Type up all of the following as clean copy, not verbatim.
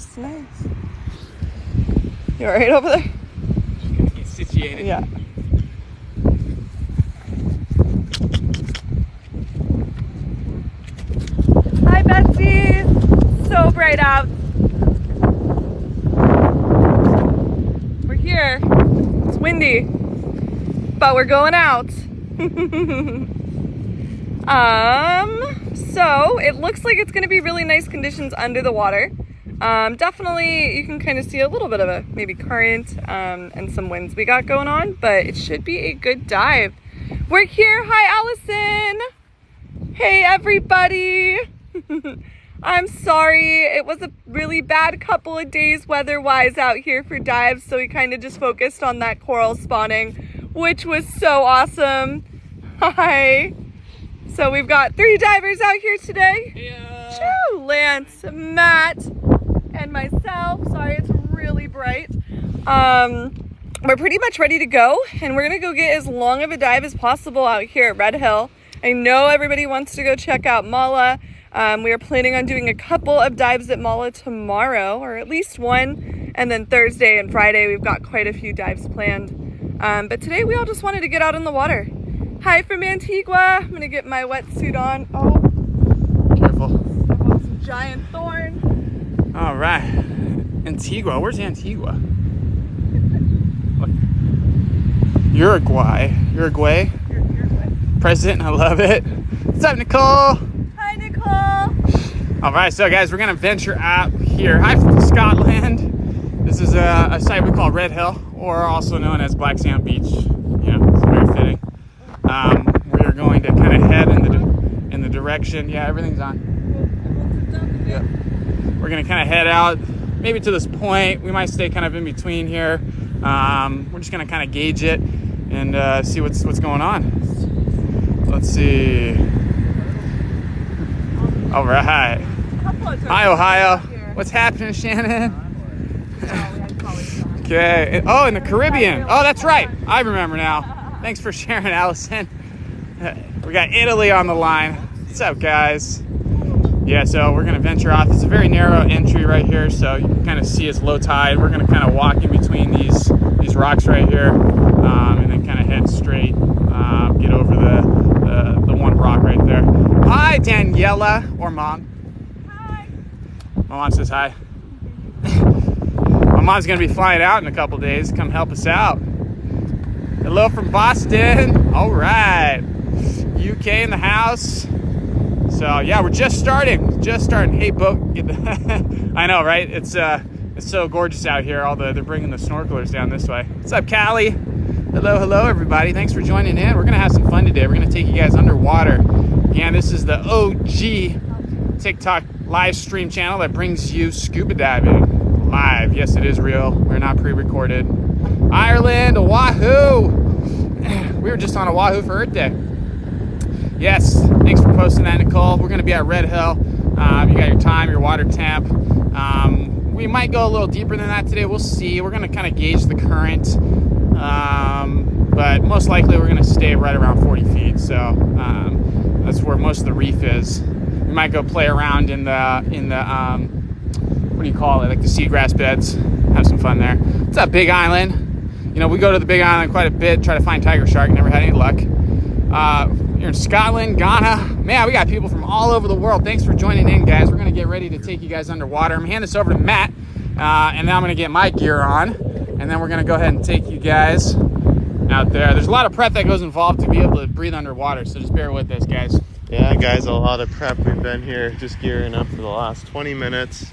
It's nice. You all right over there? Just gonna get situated. Yeah. Hi, Betsy. So bright out. We're here. It's windy, but we're going out. So it looks like it's going to be really nice conditions under the water. Definitely you can kind of see a little bit of a maybe current and some winds we got going on, but it should be a good dive. We're here. Hi, Allison. Hey, everybody. I'm sorry. It was a really bad couple of days weather-wise out here for dives, so we kind of just focused on that coral spawning, which was so awesome. Hi. So we've got 3 divers out here today. Yeah. Choo! Lance, Matt, and myself. Sorry, it's really bright. We're pretty much ready to go, and we're gonna go get as long of a dive as possible out here at Redhill. I know everybody wants to go check out Mala. We are planning on doing a couple of dives at Mala tomorrow, or at least one, and then Thursday and Friday we've got quite a few dives planned. But today we all just wanted to get out in the water. Hi from Antigua. I'm gonna get my wetsuit on. Oh, Careful. step on some giant thorn. All right. Antigua. Where's Antigua? Uruguay. Uruguay. President. I love it. What's up, Nicole? Hi, Nicole. All right, so guys, we're gonna venture out here. Hi from Scotland. This is a site we call Redhill, or also known as Black Sand Beach. You know, it's very fitting. We are going to kind of head in the direction. Yeah, everything's on. Yeah. We're gonna kind of head out, maybe to this point. We might stay kind of in between here. We're just gonna kind of gauge it and see what's going on. Let's see. All right. Hi, Ohio. What's happening, Shannon? Okay. Oh, in the Caribbean. Oh, that's right. I remember now. Thanks for sharing, Allison. We got Italy on the line. What's up, guys? Yeah, so we're going to venture off. It's a very narrow entry right here, so you can kind of see it's low tide. We're going to kind of walk in between these rocks right here, and then kind of head straight, get over the one rock right there. Hi, Daniela, or Mom. Hi. My mom says hi. My mom's going to be flying out in a couple days. Come help us out. Hello from Boston. All right. UK in the house. So yeah, we're just starting. Hey, boat. I know, right? It's so gorgeous out here. They're bringing the snorkelers down this way. What's up, Callie? Hello, everybody. Thanks for joining in. We're gonna have some fun today. We're gonna take you guys underwater. Again, this is the OG TikTok live stream channel that brings you scuba diving live. Yes, it is real. We're not pre-recorded. Ireland, Oahu. We were just on Oahu for Earth Day. Yes, thanks for posting that, Nicole. We're going to be at Redhill. You got your time, your water temp. We might go a little deeper than that today. We'll see. We're going to kind of gauge the current. But most likely we're going to stay right around 40 feet. So that's where most of the reef is. We might go play around in the what do you call it? Like the seagrass beds. Have some fun there. What's up, Big Island? You know, we go to the Big Island quite a bit, try to find tiger shark. Never had any luck. You're in Scotland, Ghana. Man, we got people from all over the world. Thanks for joining in, guys. We're going to get ready to take you guys underwater. I'm going to hand this over to Matt, and then I'm going to get my gear on, and then we're going to go ahead and take you guys out there. There's a lot of prep that goes involved to be able to breathe underwater, so just bear with us, guys. Yeah, guys, a lot of prep. We've been here just gearing up for the last 20 minutes,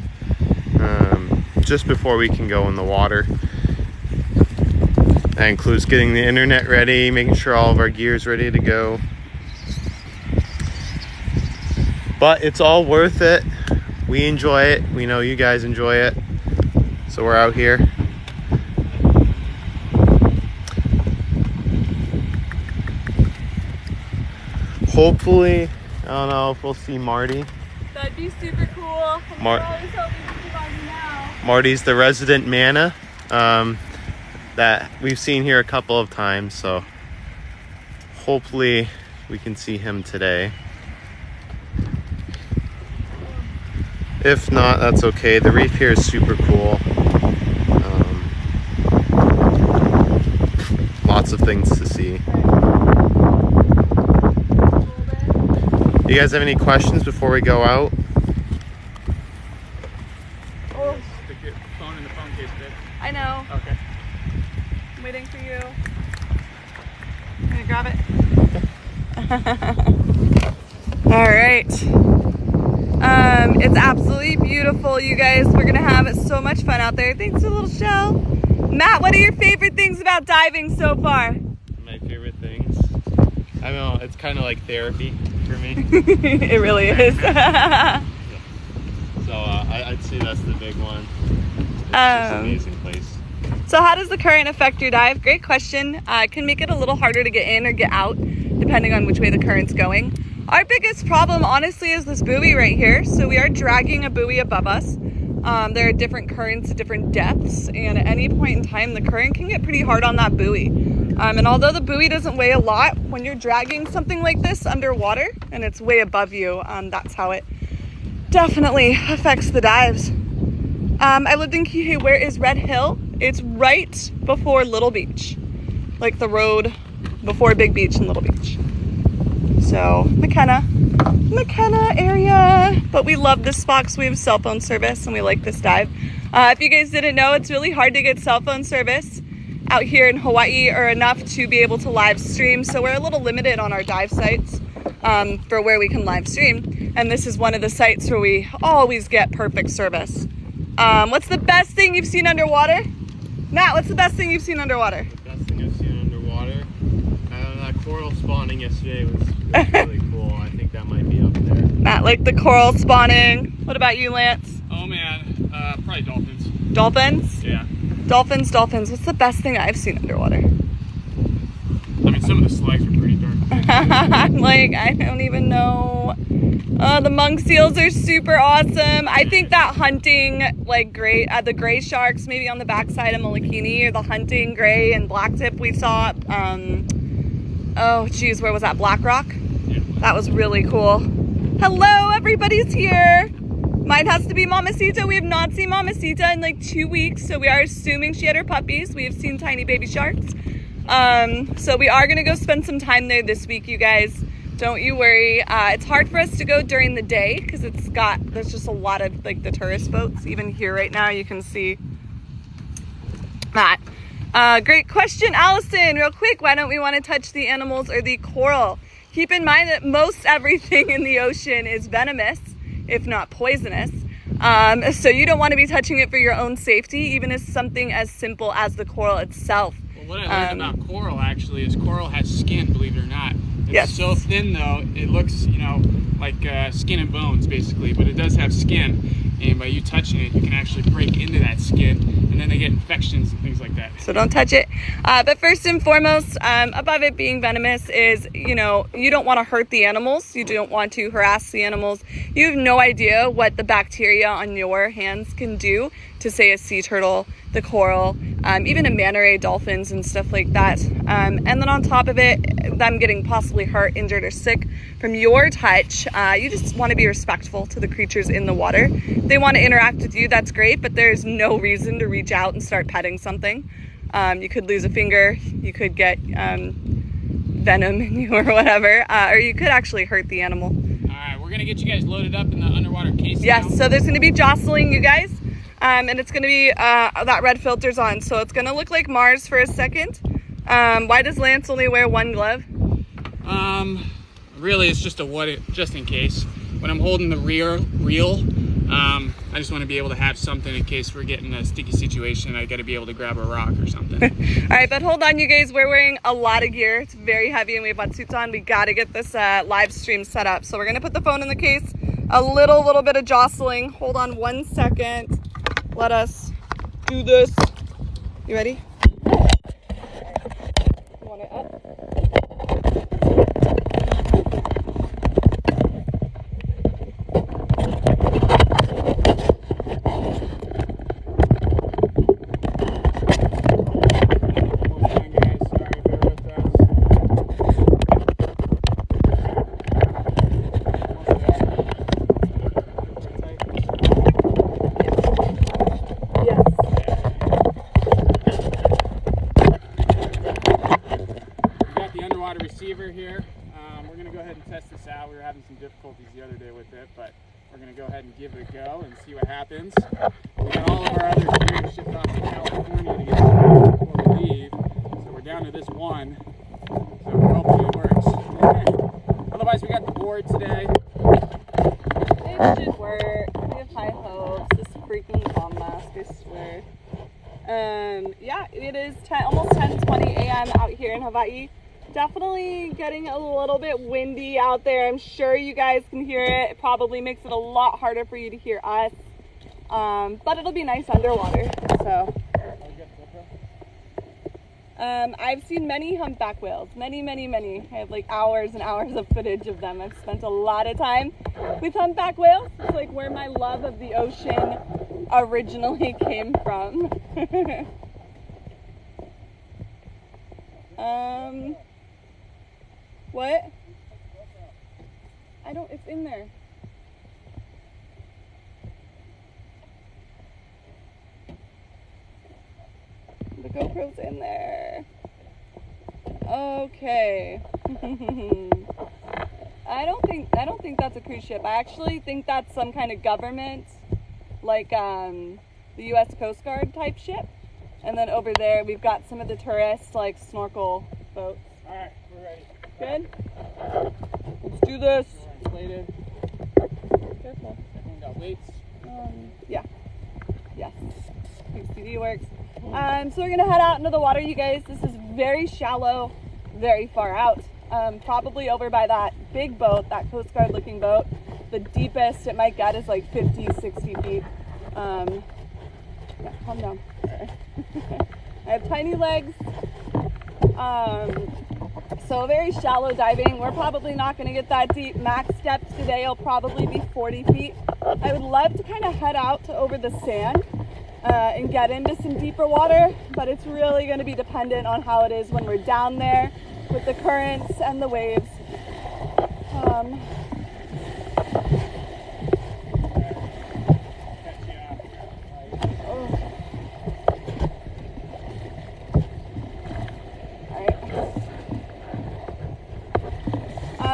just before we can go in the water. That includes getting the internet ready, making sure all of our gear is ready to go. But it's all worth it. We enjoy it. We know you guys enjoy it. So we're out here. Hopefully, I don't know if we'll see Marty. That'd be super cool. Always hoping to find you now. Marty's the resident mana. That we've seen here a couple of times, so hopefully we can see him today. If not, that's okay. The reef here is super cool. Lots of things to see. You guys have any questions before we go out? Oh, Stick your phone in the phone case, babe. I know. Okay. I'm waiting for you. Can you grab it? All right. It's absolutely beautiful, you guys. We're gonna have so much fun out there. Thanks to little Shell. Matt, what are your favorite things about diving so far? My favorite things? I don't know, it's kind of like therapy for me. It really is. So I'd say that's the big one. It's just an amazing place. So how does the current affect your dive? Great question. It can make it a little harder to get in or get out, depending on which way the current's going. Our biggest problem, honestly, is this buoy right here. So we are dragging a buoy above us. There are different currents at different depths, and at any point in time, the current can get pretty hard on that buoy. And although the buoy doesn't weigh a lot, when you're dragging something like this underwater and it's way above you, that's how it definitely affects the dives. I lived in Kihei. Where is Redhill? It's right before Little Beach, like the road before Big Beach and Little Beach. So McKenna area, but we love this spot because we have cell phone service and we like this dive. If you guys didn't know, it's really hard to get cell phone service out here in Hawaii, or enough to be able to live stream. So we're a little limited on our dive sites for where we can live stream. And this is one of the sites where we always get perfect service. What's the best thing you've seen underwater? Matt, what's the best thing you've seen underwater? The best thing I've seen underwater? That coral spawning yesterday was really cool. I think that might be up there. Matt, like the coral spawning. What about you, Lance? Oh man, probably dolphins. Dolphins? Yeah. Dolphins. What's the best thing I've seen underwater? I mean, some of the slugs are pretty darn big. I'm like, I don't even know. The monk seals are super awesome. I think that hunting, like the gray sharks, maybe on the backside of Molokini, or the hunting gray and blacktip we saw. Oh geez, where was that? Black Rock? Yeah. That was really cool. Hello, everybody's here. Mine has to be Mamacita. We have not seen Mamacita in like 2 weeks, so we are assuming she had her puppies. We have seen tiny baby sharks. So we are gonna go spend some time there this week, you guys. Don't you worry. It's hard for us to go during the day because there's just a lot of like the tourist boats. Even here right now, you can see that. Great question, Allison. Real quick, why don't we want to touch the animals or the coral? Keep in mind that most everything in the ocean is venomous, if not poisonous. So you don't want to be touching it for your own safety, even as something as simple as the coral itself. Well, what I learned about coral actually is coral has skin, believe it or not. It's Yes. so thin though, it looks, like skin and bones basically, but it does have skin. And by you touching it, you can actually break into that skin, and then they get infections and things like that. So don't touch it. But first and foremost, above it being venomous is, you don't want to hurt the animals. You don't want to harass the animals. You have no idea what the bacteria on your hands can do to, say, a sea turtle, the coral, even a manta ray, dolphins and stuff like that. And then on top of it, them getting possibly hurt, injured, or sick from your touch, you just want to be respectful to the creatures in the water. They want to interact with you, that's great, but there's no reason to reach out and start petting something. You could lose a finger, you could get venom in you or whatever, or you could actually hurt the animal. All right, we're gonna get you guys loaded up in the underwater case. Yes, now. so there's going to be jostling, you guys, and it's going to be that red filter's on, so it's going to look like Mars for a second. Why does Lance only wear one glove? Really, it's just just in case. When I'm holding the reel, I just want to be able to have something in case we're getting a sticky situation. I got to be able to grab a rock or something. All right, but hold on, you guys. We're wearing a lot of gear. It's very heavy, and we have wetsuits on. We got to get this live stream set up. So we're gonna put the phone in the case. A little bit of jostling. Hold on 1 second. Let us do this. You ready? You want it up? ahead and give it a go and see what happens. We got all of our other gear shipped off to California to get started before we leave. So we're down to this one. So we're hoping it works. Otherwise, we got the board today. It should work. We have high hopes. This freaking calm mask, I swear. Yeah, it is almost 10:20 a.m. out here in Hawaii. Definitely getting a little bit windy out there. I'm sure you guys can hear it. It probably makes it a lot harder for you to hear us. But it'll be nice underwater. So I've seen many humpback whales, many. I have like hours and hours of footage of them. I've spent a lot of time with humpback whales. It's like where my love of the ocean originally came from. What? I don't, it's in there. The GoPro's in there. Okay. I don't think that's a cruise ship. I actually think that's some kind of government, like the US Coast Guard type ship. And then over there we've got some of the tourist like snorkel boats. All right, we're ready. Good? Let's do this. Inflated. Careful. Everyone got weights. Yeah. Yes. CD works. So we're gonna head out into the water, you guys. This is very shallow, very far out. Probably over by that big boat, that Coast Guard looking boat. The deepest it might get is like 50, 60 feet. Yeah, calm down. I have tiny legs. So very shallow diving. We're probably not going to get that deep. Max depth today will probably be 40 feet. I would love to kind of head out to over the sand and get into some deeper water, but it's really going to be dependent on how it is when we're down there with the currents and the waves.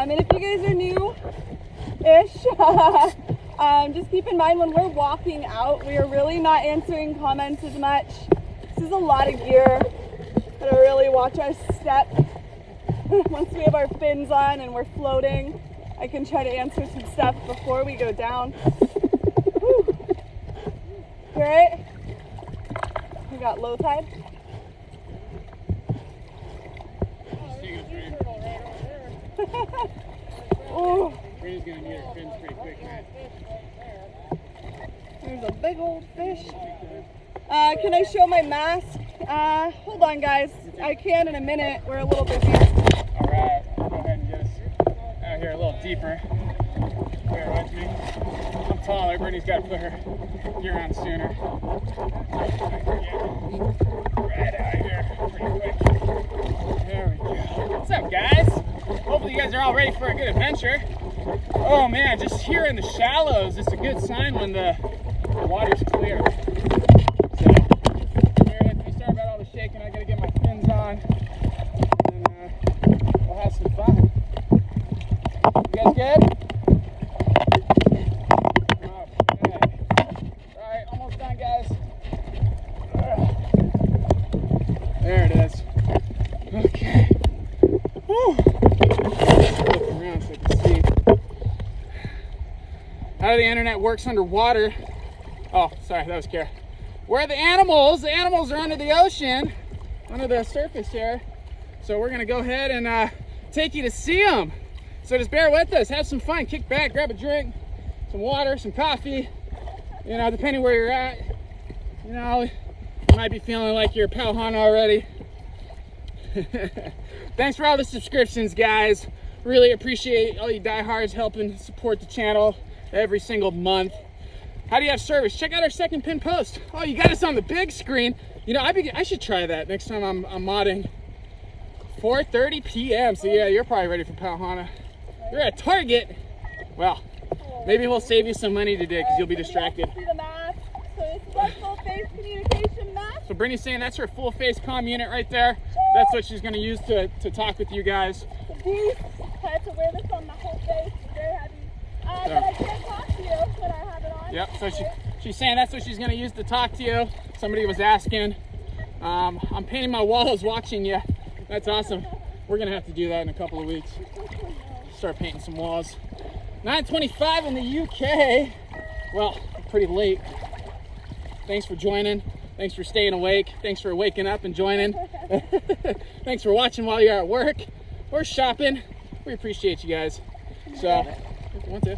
And if you guys are new-ish, just keep in mind when we're walking out, we are really not answering comments as much. This is a lot of gear. Gotta really watch our step. Once we have our fins on and we're floating, I can try to answer some stuff before we go down. Whew. You all right? We got low tide. Oh, Brady's gonna need her fins pretty quick, man. There's a big old fish. Can I show my mask? Hold on, guys. I can in a minute. We're a little busy. All right, I'll go ahead and get us out here a little deeper. Bear with me. I'm taller. Brittany's got to put her gear on sooner. Right out here pretty quick. There we go. What's up, guys? Hopefully you guys are all ready for a good adventure. Oh man, just here in the shallows, it's a good sign when the water's clear. So, bear with me. Sorry about all the shaking. I gotta get my fins on. And we'll have some fun. You guys good? Okay. Alright, almost done, guys. There it is. Okay. Whew. Look around so I can see how the internet works underwater. Oh, sorry, that was Kara. Where are the animals? The animals are under the ocean, under the surface here. So we're gonna go ahead and take you to see them. So just bear with us, have some fun, kick back, grab a drink, some water, some coffee. You know, depending where you're at. You know, you might be feeling like you're Pauhana already. Thanks for all the subscriptions, guys. Really appreciate all you diehards helping support the channel every single month. How do you have service? Check out our second pin post. Oh, you got us on the big screen. You know, I should try that next time I'm modding. 4:30 p.m. So yeah, you're probably ready for Pauhana. You're at Target. Well, maybe we'll save you some money today because you'll be distracted. See the mask. So it's a full face communication mask. So Brittany's saying that's her full face comm unit right there. That's what she's gonna use to talk with you guys. It's a beast. I had to wear this on my whole face. It's very heavy. But I can't talk to you when I have Yep, so she's saying that's what she's gonna use to talk to you. Somebody was asking. I'm painting my walls watching you. That's awesome. We're gonna have to do that in a couple of weeks. Start painting some walls. 9:25 in the UK. Well, pretty late. Thanks for joining. Thanks for staying awake. Thanks for waking up and joining. Thanks for watching while you're at work or shopping. We appreciate you guys. So, if you want to.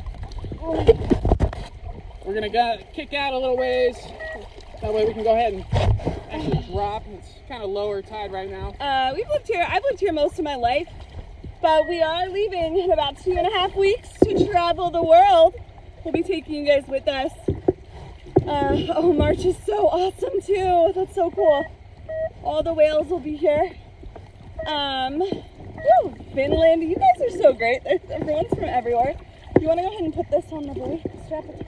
We're gonna kick out a little ways. That way we can go ahead and actually drop. It's kind of lower tide right now. I've lived here most of my life, but we are leaving in about 2.5 weeks to travel the world. We'll be taking you guys with us. Oh, March is so awesome too. That's so cool. All the whales will be here. Woo, Finland. You guys are so great. Everyone's from everywhere. You want to go ahead and put this on the buoy? Strap it.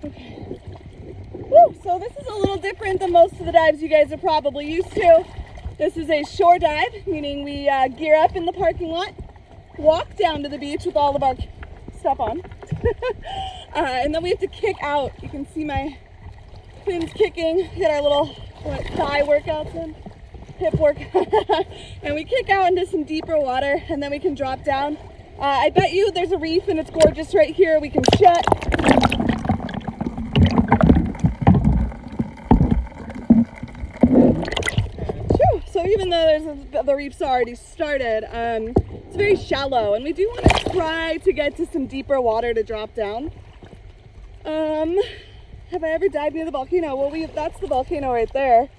Okay. Woo, so this is a little different than most of the dives you guys are probably used to. This is a shore dive, meaning we gear up in the parking lot, walk down to the beach with all of our stuff on, and then we have to kick out. You can see my fins kicking, get our little thigh workouts in, hip work, and we kick out into some deeper water, and then we can drop down. I bet you there's a reef and it's gorgeous right here. We can shut. So even though the reef's already started, it's very shallow, and we do want to try to get to some deeper water to drop down. Have I ever dived near the volcano? Well, that's the volcano right there.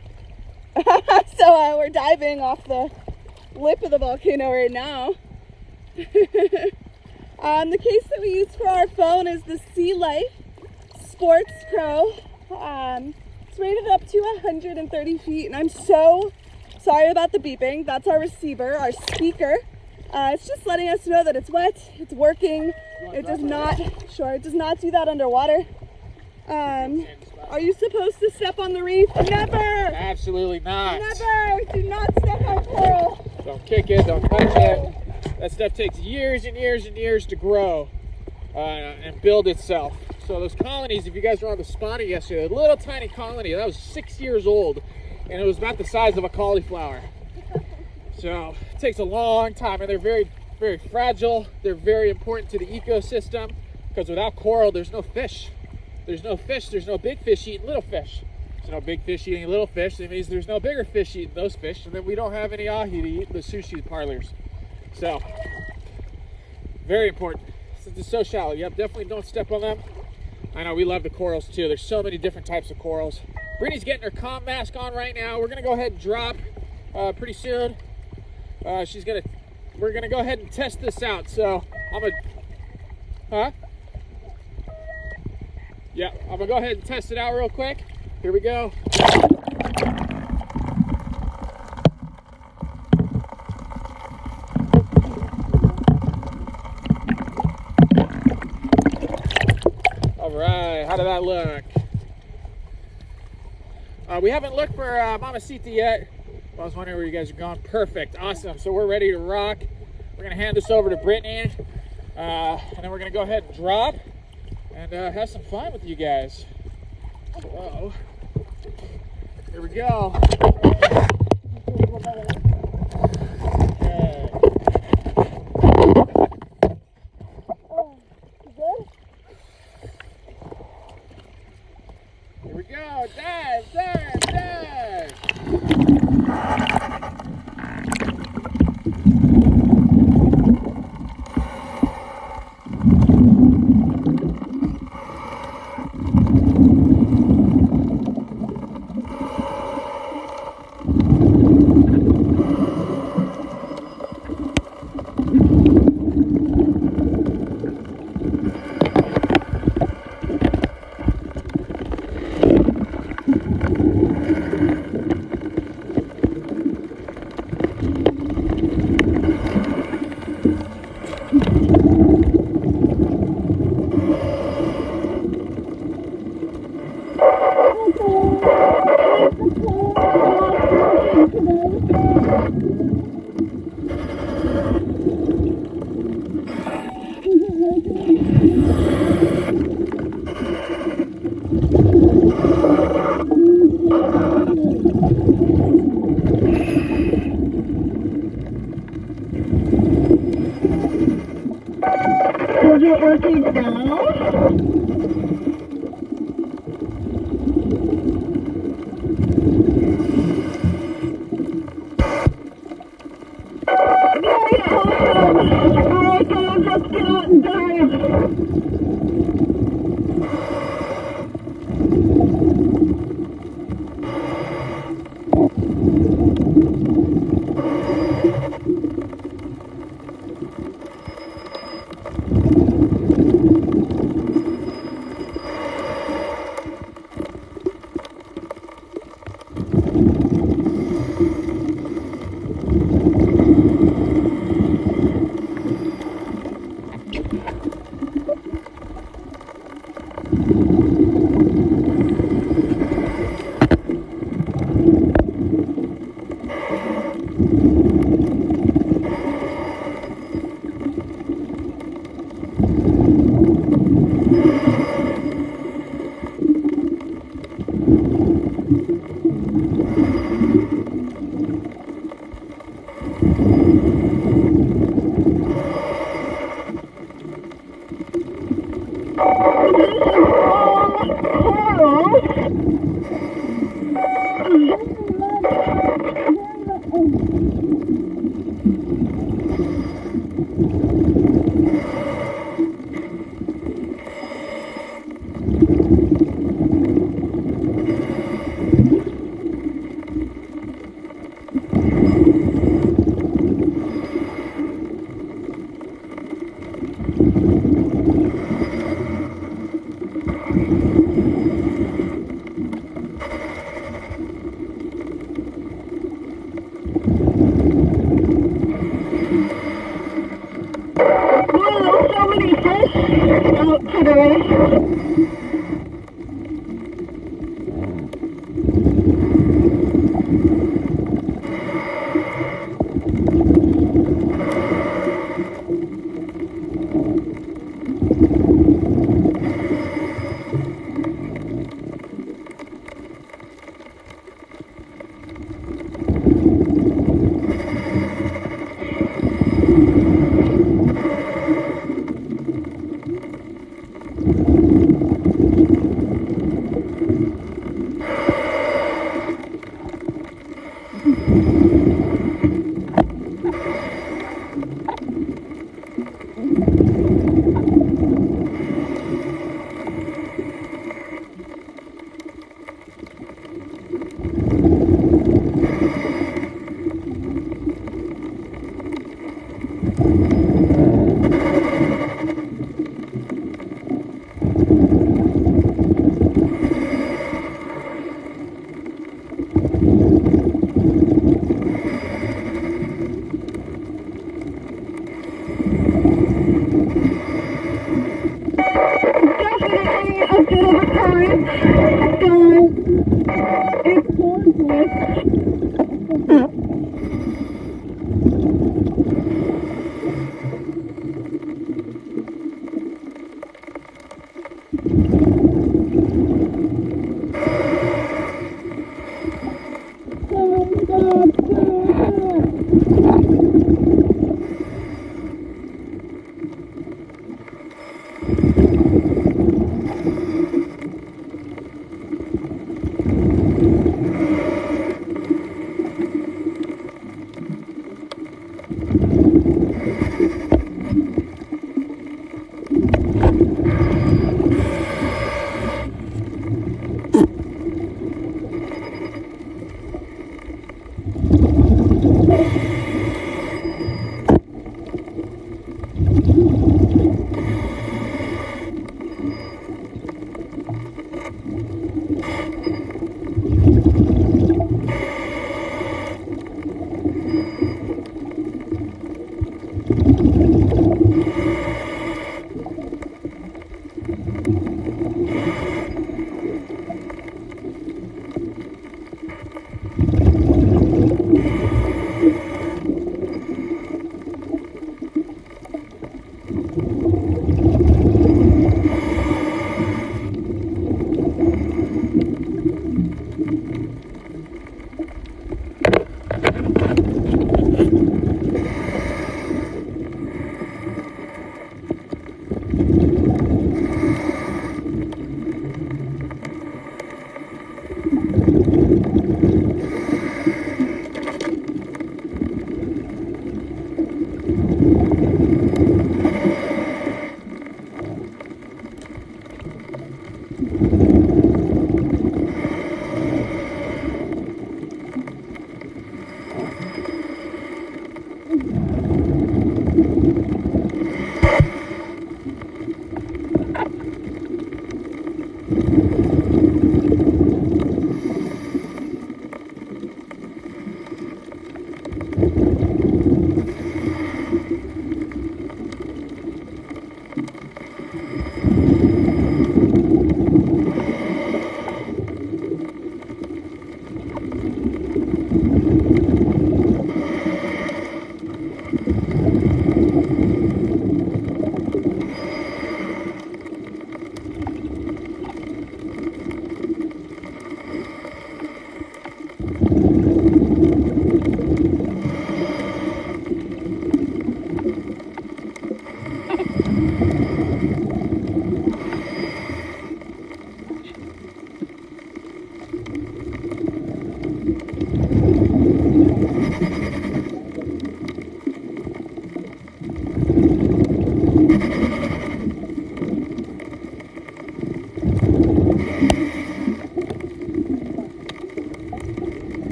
So we're diving off the lip of the volcano right now. The case that we use for our phone is the Sea Life Sports Pro. It's rated up to 130 feet, and I'm so sorry about the beeping. That's our receiver, our speaker. It's just letting us know that it's wet, it's working. It does not do that underwater. Are you supposed to step on the reef? Never! Absolutely not. Never! Do not step on coral. Don't kick it, don't touch it. That stuff takes years and years and years to grow and build itself. So those colonies, if you guys were on the spawning yesterday, a little tiny colony, that was 6 years old, and it was about the size of a cauliflower. So it takes a long time, and they're very, very fragile. They're very important to the ecosystem, because without coral, there's no fish. There's no fish, there's no big fish eating little fish. There's no big fish eating little fish. That means there's no bigger fish eating those fish, and then we don't have any ahi to eat in the sushi parlors. So, very important. Since it's so shallow, yep, definitely don't step on them. I know, we love the corals too. There's so many different types of corals. Brittany's getting her comm mask on right now. We're gonna go ahead and drop pretty soon. We're gonna go ahead and test this out. So, yeah, I'm gonna go ahead and test it out real quick. Here we go. All right, how did that look? We haven't looked for Mamacita yet. I was wondering where you guys are going. Perfect, awesome. So we're ready to rock. We're gonna hand this over to Brittany, and then we're gonna go ahead and drop and have some fun with you guys. Whoa. Here we go. Okay. Here we go. Dive, dive, dive.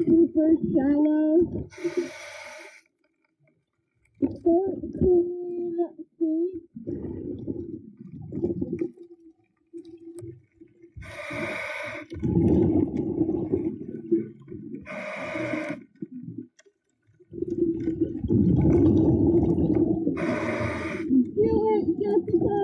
Super shallow. 14 feet. Do it, Jessica!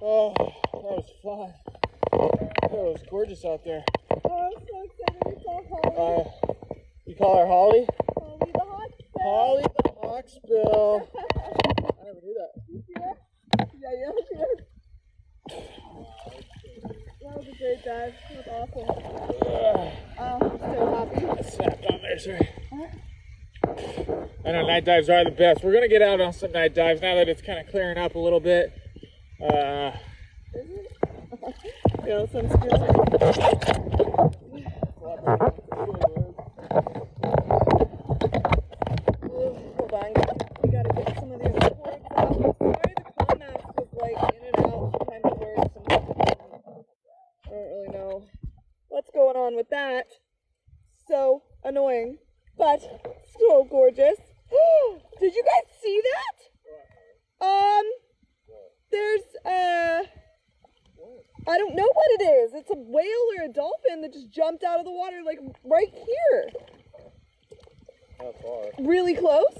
Oh, that was fun. That was gorgeous out there. Oh, I'm so excited. We saw Holly. You call her Holly? Holly the Hawksbill. Holly the Hawksbill. I never knew that. You see her? Yeah, she is. That was a great dive. That was awesome. I'm so happy. I snapped on there, sorry. I know night dives are the best. We're going to get out on some night dives now that it's kind of clearing up a little bit. Is it? Yeah, some scuba. Hold on, we gotta get some of these cords out. Sorry, the comm mask is like in and out. Sometimes it works, sometimes it doesn't. I don't really know what's going on with that. So annoying, but so gorgeous. Did you guys see that? There's I don't know what it is. It's a whale or a dolphin that just jumped out of the water, like right here. How far? Really close?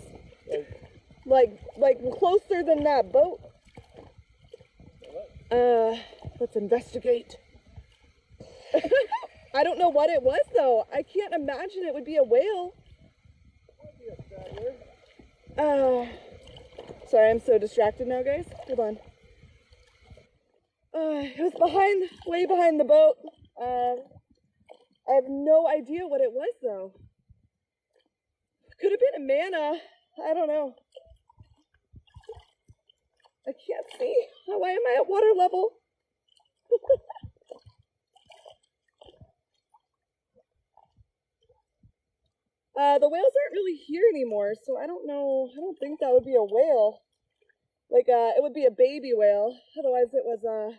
Like closer than that boat. Let's investigate. I don't know what it was though. I can't imagine it would be a whale. Sorry, I'm so distracted now, guys. Hold on. It was way behind the boat. I have no idea what it was though. Could have been a manna. I don't know. I can't see. Why am I at water level? The whales aren't really here anymore, so I don't know. I don't think that would be a whale. Like, it would be a baby whale. Otherwise, it was a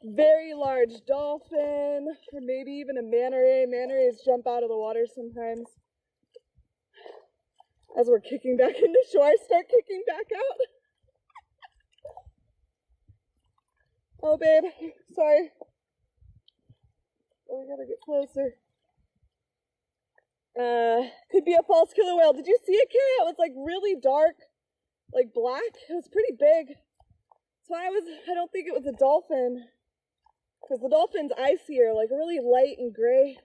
very large dolphin, or maybe even a manta ray. Manta rays jump out of the water sometimes. As we're kicking back into shore, I start kicking back out. Oh, babe, sorry. Oh, we gotta get closer. Could be a false killer whale. Did you see it, Carrie? It was like really dark, like black. It was pretty big. So I don't think it was a dolphin. Because the dolphin's icier, like really light and gray.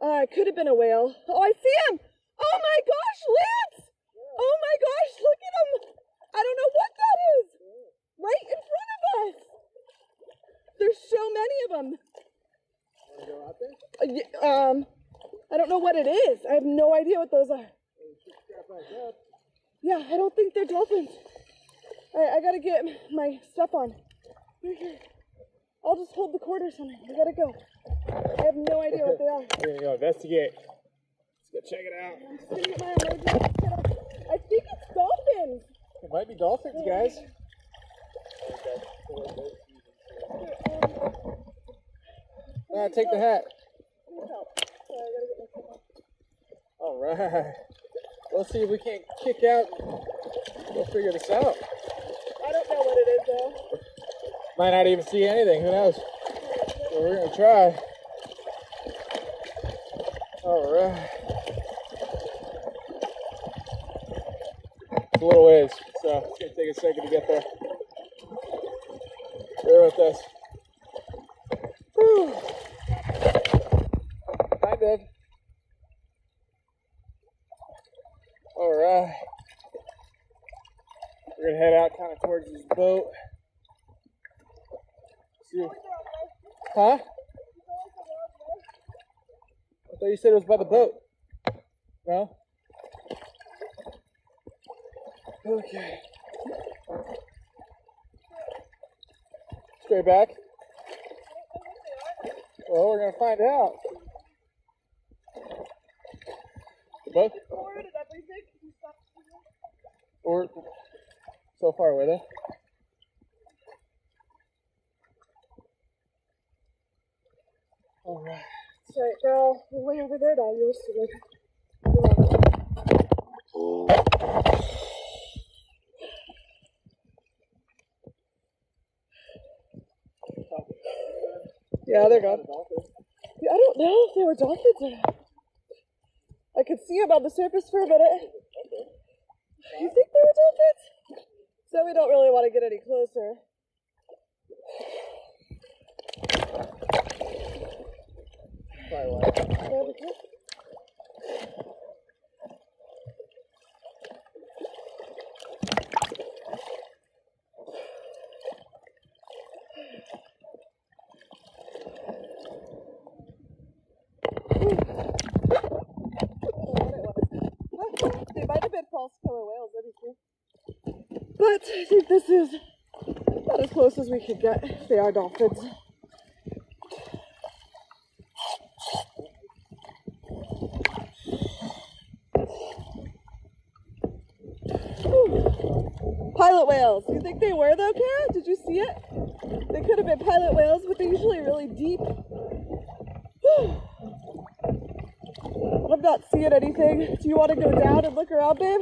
It could have been a whale. Oh, I see him! Oh my gosh, Lance! Oh my gosh, look at him! I don't know what that is! Right in front of us! There's so many of them. Want to go out there? I don't know what it is. I have no idea what those are. Yeah, I don't think they're dolphins. All right, I gotta get my stuff on. I'll just hold the cord or something. I gotta go. I have no idea what they are. We're gonna go investigate. Let's go check it out. I'm just gonna get my emergency kit on. I think it's dolphins. It might be dolphins, guys. Take the hat. All right. Let's see if we can't kick out. We'll figure this out. I don't know what it is though. Might not even see anything. Who knows? So we're gonna try. All right. It's a little ways, so it's gonna take a second to get there. Bear with us. Whew. Hi, Dad. All right. We're gonna head out kind of towards this boat. See. Huh? I thought you said it was by the boat. No? Okay. Straight back. Well, we're gonna find out. The boat? Or so far away, though. All right. That's right, they're all way over there now. You're still like. Yeah, they're gone. Yeah, I don't know if they were dolphins or not. I could see them on the surface for a minute. You think they were dolphins? So we don't really want to get any closer. They might have been false killer whales, that'd be cool. But I think this is about as close as we could get if they are dolphins. Pilot whales. Do you think they were though, Kara? Did you see it? They could have been pilot whales, but they're usually really deep. I'm not seeing anything. Do you want to go down and look around, babe?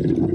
Thank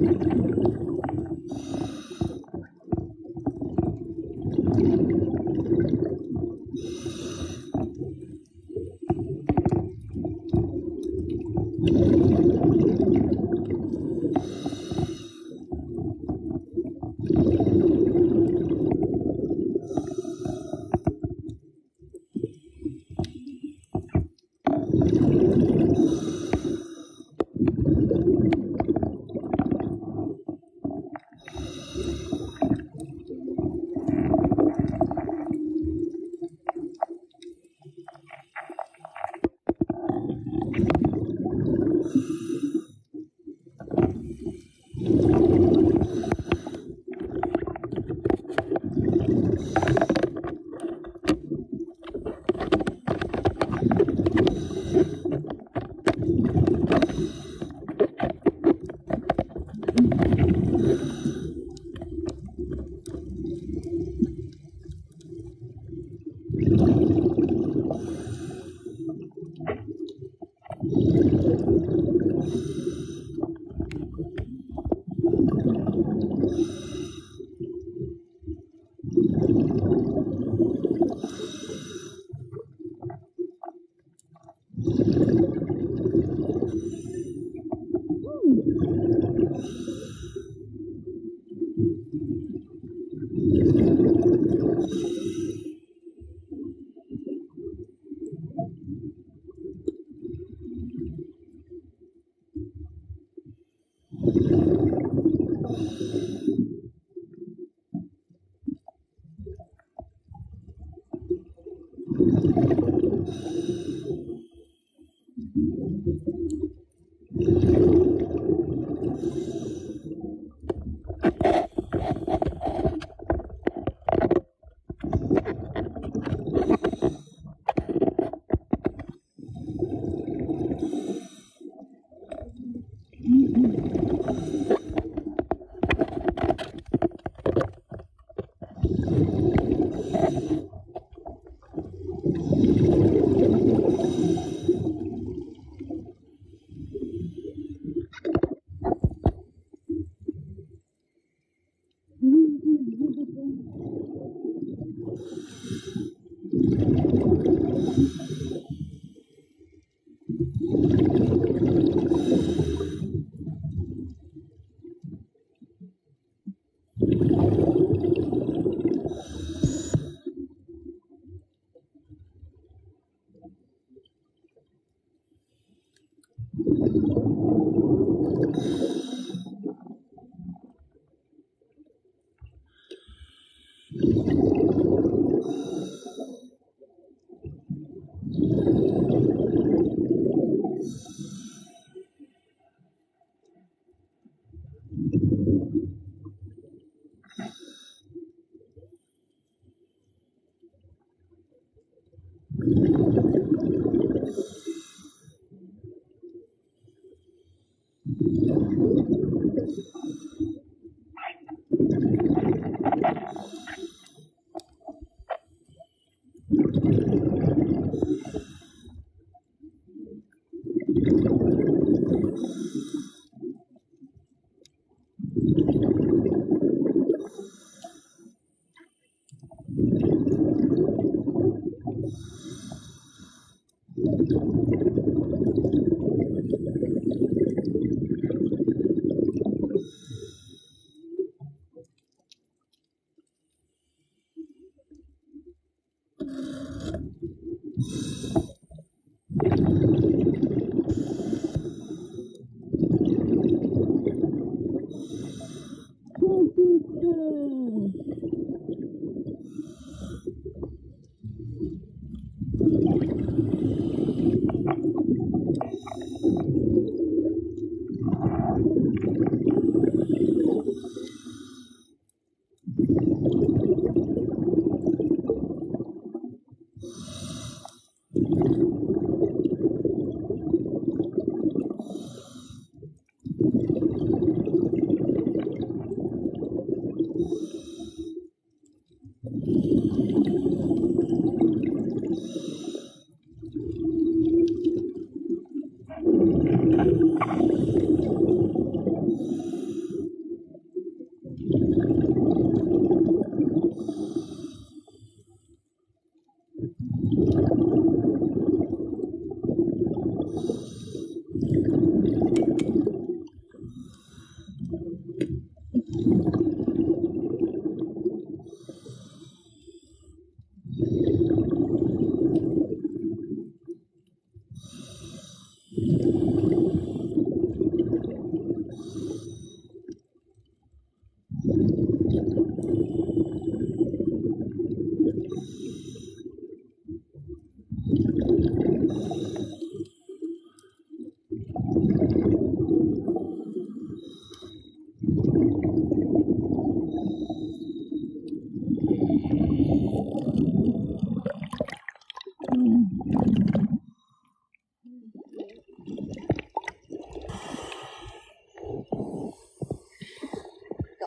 you.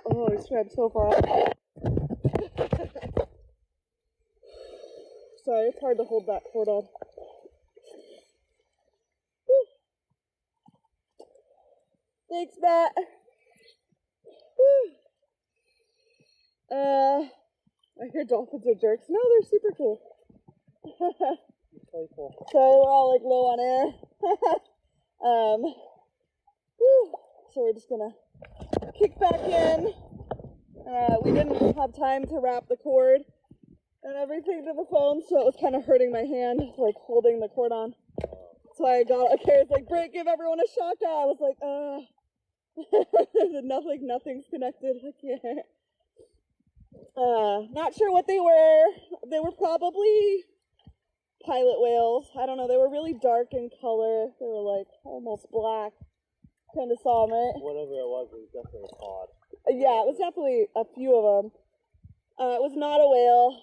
Oh, I swam so far. Sorry, it's hard to hold that cord on. Woo. Thanks, Matt. Woo. I hear dolphins are jerks. No, they're super cool. So we're all like low on air. Woo. So we're just gonna kick back in. We didn't have time to wrap the cord and everything to the phone, so it was kind of hurting my hand, like holding the cord on. So I got a Kara's like, "Break, give everyone a shock eye." I was like, nothing's connected. I can't. Not sure what they were. They were probably pilot whales. I don't know. They were really dark in color. They were like almost black. Kind of saw them, right? Whatever it was definitely a pod. Yeah, it was definitely a few of them. It was not a whale.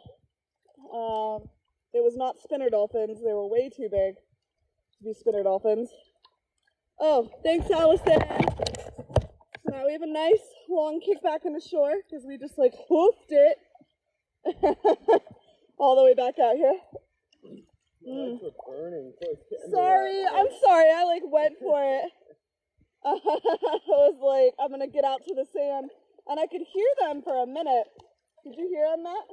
It was not spinner dolphins. They were way too big to be spinner dolphins. Oh, thanks, Allison. So now we have a nice long kick back on the shore because we just like hoofed it all the way back out here. Sorry, I'm sorry. I like went for it. I was like, I'm gonna get out to the sand, and I could hear them for a minute. Did you hear them, Matt?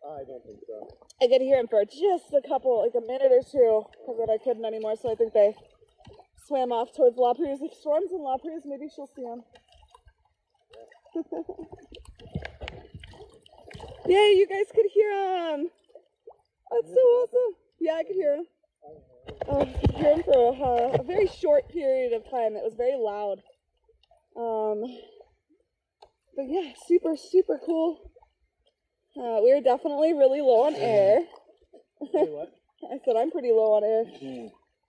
I don't think so. I could hear them for just a couple, like a minute or two, because then I couldn't anymore. So I think they swam off towards La Perouse. If Storm's in La Perouse, maybe she'll see them. Yeah, you guys could hear them. That's so awesome. Yeah, I could hear them. I could hear them for a very short period of time. It was very loud. But yeah, super, super cool. We were definitely really low on air. What? I said I'm pretty low on air.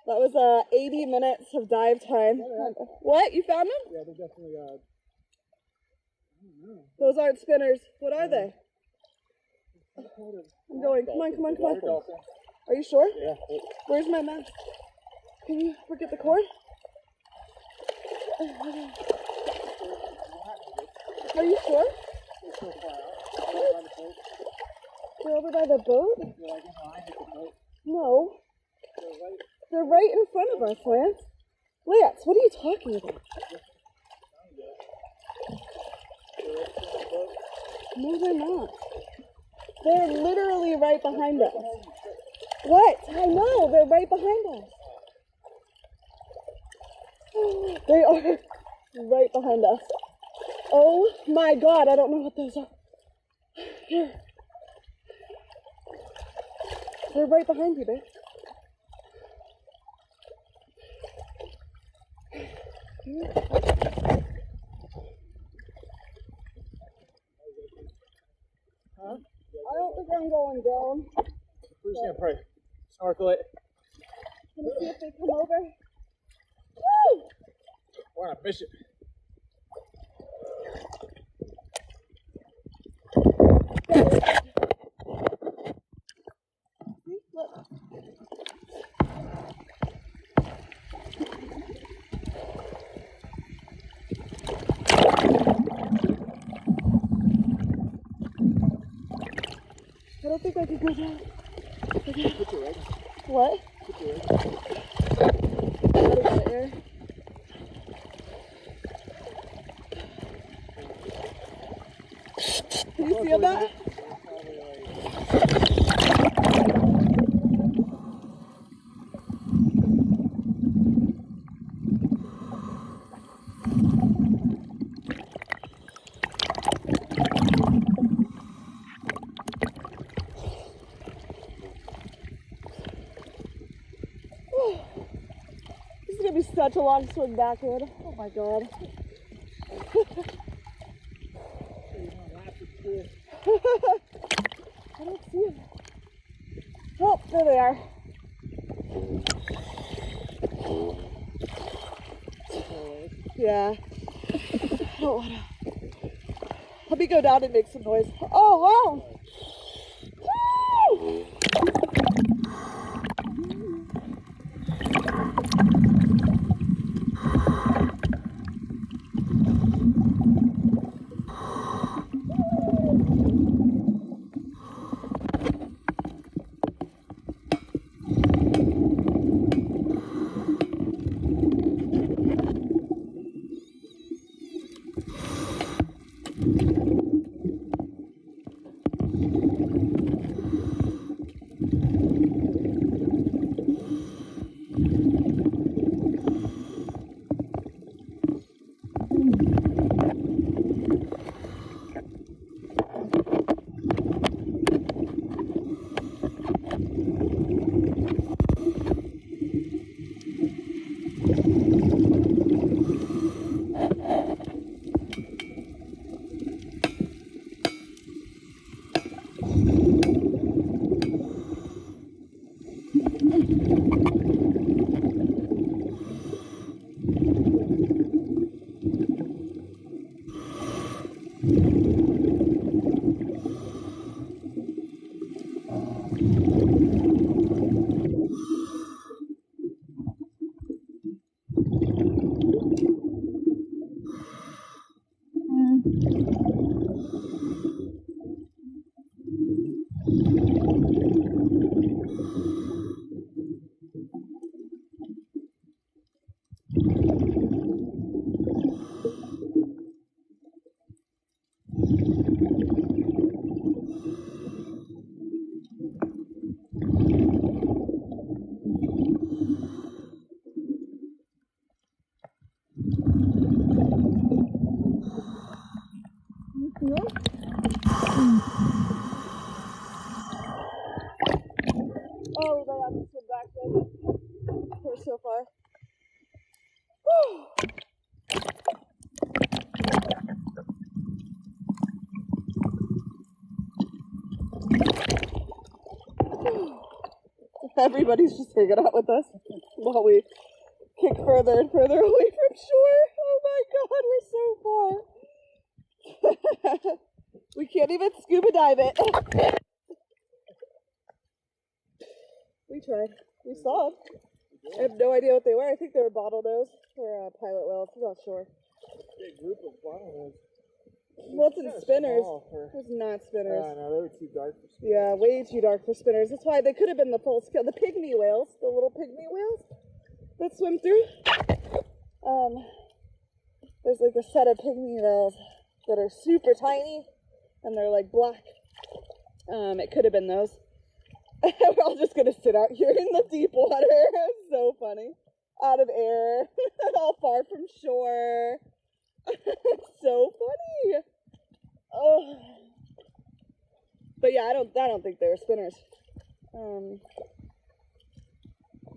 That was 80 minutes of dive time. What? You found them? Yeah, they're definitely Those aren't spinners. What are they? I'm going. Come on, come on, come on. Are you sure? Yeah. Where's my mask? Can you forget the cord? Are you sure? They're over by the boat? No. They're right in front of us, Lance. Lance, what are you talking about? No, they're not. They're literally right behind us. What? I know, they're right behind us. They are right behind us. Oh my God, I don't know what those are. Here. They're right behind you, babe. Huh? I don't think I'm going down. We're just gonna pray. Snorkel it. Can you see if they come over? Woo! We're on a mission. See? Look. I don't think I could go down. Okay. Put your legs. What? Put your legs. Out of the air. Can you feel that? This is gonna be such a long swim back in. Oh my God. I don't see them. Oh, there they are. Yeah. Oh, what let me go down and make some noise. Oh, wow. Woo! Everybody's just hanging out with us while we kick further and further away from shore. Oh my God, we're so far. We can't even scuba dive it. We tried. We saw them. I have no idea what they were. I think they were bottlenose or pilot whales. I'm not sure. Big group of bottlenose. What's in spinners? It was not spinners. Yeah, no, they were too dark for spinners. Yeah, way too dark for spinners. That's why they could have been the full scale. The pygmy whales, the little pygmy whales that swim through. There's like a set of pygmy whales that are super tiny and they're like black. It could have been those. We're all just gonna sit out here in the deep water. It's so funny. Out of air, all far from shore. So funny. Oh, but yeah, I don't think they were spinners.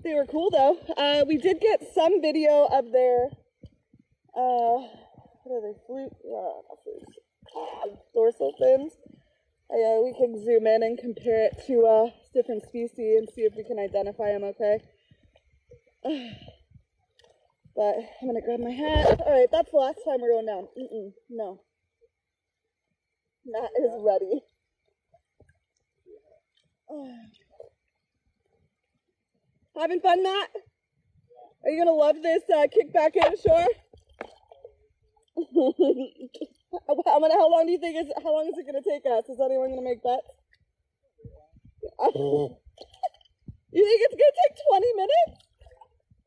They were cool though. We did get some video of their what are they? Dorsal fins. We can zoom in and compare it to different species and see if we can identify them. Okay. But I'm gonna grab my hat. All right, that's the last time we're going down. No. Matt is ready. Having fun, Matt? Are you gonna love this kick back inshore? How long do you think how long is it gonna take us? Is anyone gonna make bets? You think it's gonna take 20 minutes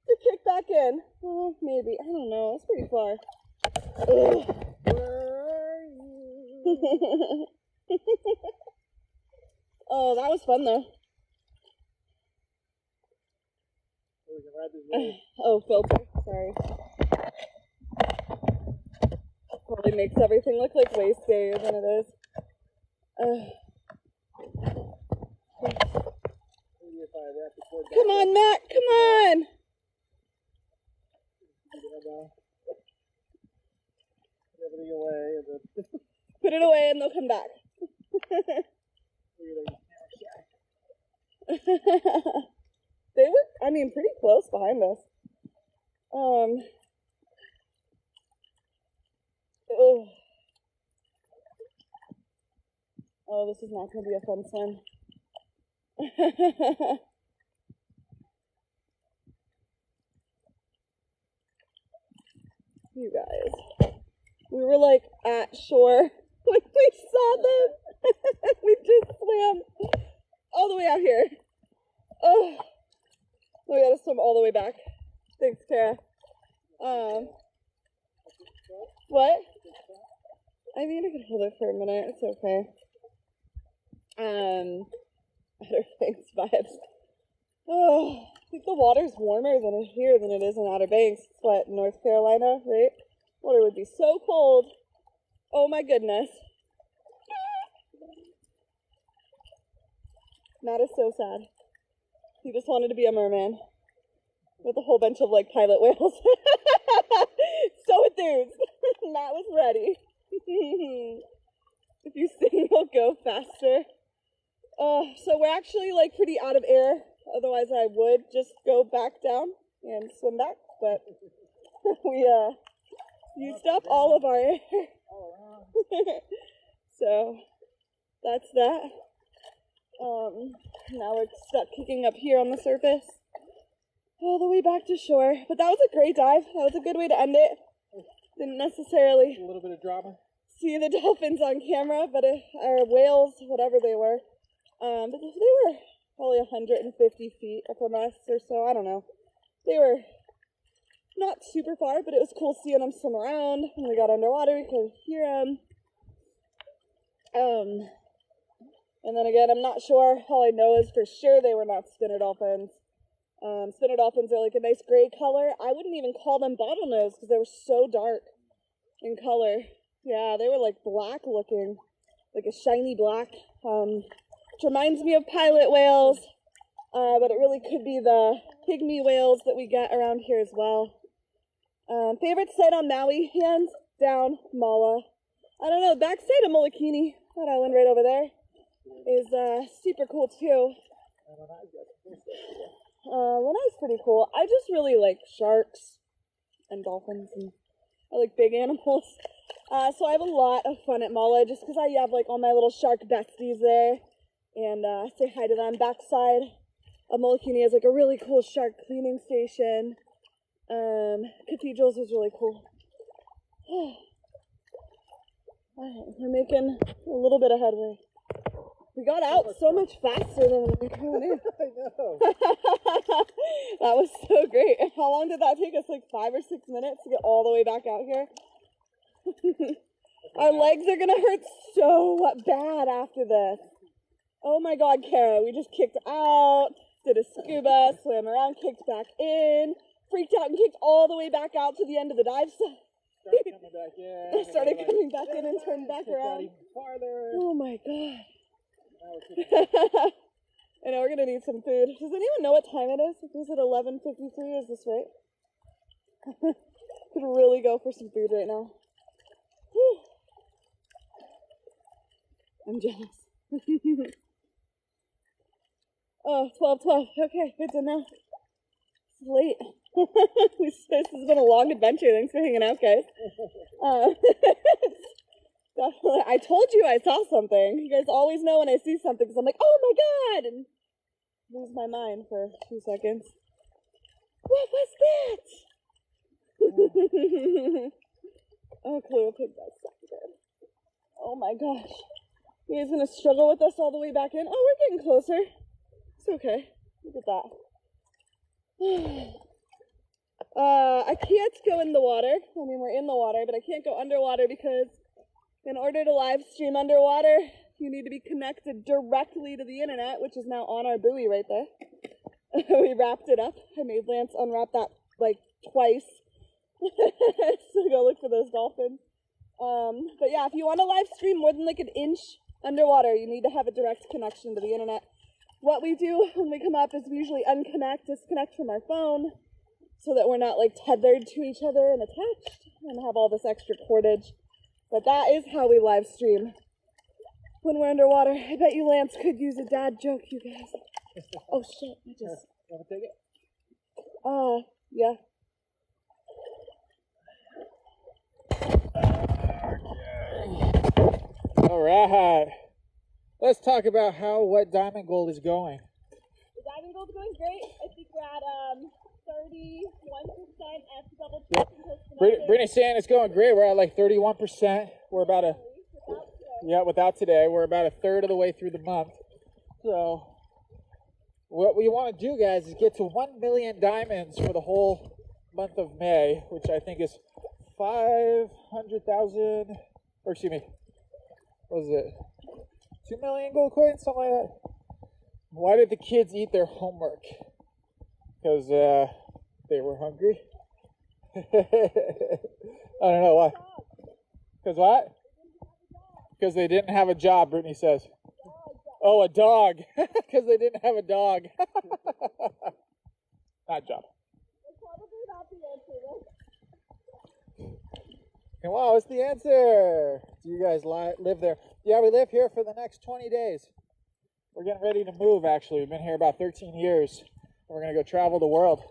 to kick back in? Well, maybe. I don't know. It's pretty far. Oh, that was fun though. Oh, filter. Sorry. Probably makes everything look like way scarier than it is. Come on, Matt. Come on. Put it away and they'll come back. They were, I mean, pretty close behind us. Oh, this is not going to be a fun swim. You guys, we were like at shore when we saw them. We just swam all the way out here. Oh, we gotta swim all the way back. Thanks, Tara. What? I mean, I can hold it for a minute. It's okay. Outer Banks vibes. Oh, I think the water's warmer than here than it is in Outer Banks. It's what, North Carolina, right? Water would be so cold. Oh my goodness. Matt is so sad. He just wanted to be a merman with a whole bunch of like pilot whales. So enthused. Matt was ready. If you sing, he'll go faster. So we're actually like pretty out of air. Otherwise I would just go back down and swim back. But we used up all of our air. So that's that. Now we're stuck kicking up here on the surface all the way back to shore. But that was a great dive. That was a good way to end it. Didn't necessarily A little bit of drama. see the dolphins on camera, but or whales, whatever they were. But they were probably 150 feet from us or so. I don't know. They were not super far, but it was cool seeing them swim around. When we got underwater, we could hear them. And then again, I'm not sure. All I know is for sure they were not spinner dolphins. Spinner dolphins are like a nice gray color. I wouldn't even call them bottlenose because they were so dark in color. Yeah, they were like black looking, like a shiny black, which reminds me of pilot whales, but it really could be the pygmy whales that we get around here as well. Favorite site on Maui, hands down, Mala. I don't know, backside of Molokini, that island right over there, is super cool too. Lanai's pretty cool. I just really like sharks and dolphins, and I like big animals. So I have a lot of fun at Mala just because I have like all my little shark besties there, and say hi to them. Backside of Molokini is like a really cool shark cleaning station. Cathedrals is really cool. Alright, we're making a little bit of headway. We got out so much faster than we were coming in. I know. That was so great. How long did that take us? Like 5 or 6 minutes to get all the way back out here? Our legs are gonna hurt so bad after this. Oh my god, Kara, we just kicked out, did a scuba, swam around, kicked back in, freaked out and kicked all the way back out to the end of the dive site. Started coming back in and turned back around. Oh my god. I know we're gonna need some food. Does anyone know what time it is? Is it 11:53? Is this right? Could really go for some food right now. Whew. I'm jealous. Oh, 12:12. Okay, good to know. It's late. This has been a long adventure. Thanks for hanging out, guys. Definitely. I told you I saw something. You guys always know when I see something because I'm like, oh my god, and lose my mind for 2 seconds. What was that? Oh, Cleo Pig, that's so good. Oh my gosh. You guys gonna struggle with us all the way back in? Oh, we're getting closer. It's okay. Look at that. I can't go in the water. I mean, we're in the water, but I can't go underwater because in order to live stream underwater, you need to be connected directly to the internet, which is now on our buoy right there. We wrapped it up. I made Lance unwrap that like twice. So go look for those dolphins. But yeah, if you want to live stream more than like an inch underwater, you need to have a direct connection to the internet. What we do when we come up is we usually disconnect from our phone so that we're not like tethered to each other and attached and have all this extra cordage. But that is how we live stream when we're underwater. I bet you Lance could use a dad joke, you guys. Oh shit, I just... Want to take it? Yeah. All right. Let's talk about how Wet Diamond Gold is going. The Diamond Gold's going great. I think we're at 31%. I have to double check. Brittany's saying it's going great. We're at like 31%. We're about without today. We're about a third of the way through the month. So what we want to do, guys, is get to 1 million diamonds for the whole month of May, which I think is 500,000, or excuse me, what was it? 2 million gold coins, something like that. Why did the kids eat their homework? Because they were hungry. I don't know why. Because what? Because they didn't have a job, Brittany says. Oh, a dog. Because they didn't have a dog. Not job. Come on, what's the answer? Do you guys live there? Yeah, we live here for the next 20 days. We're getting ready to move, actually. We've been here about 13 years. We're going to go travel the world.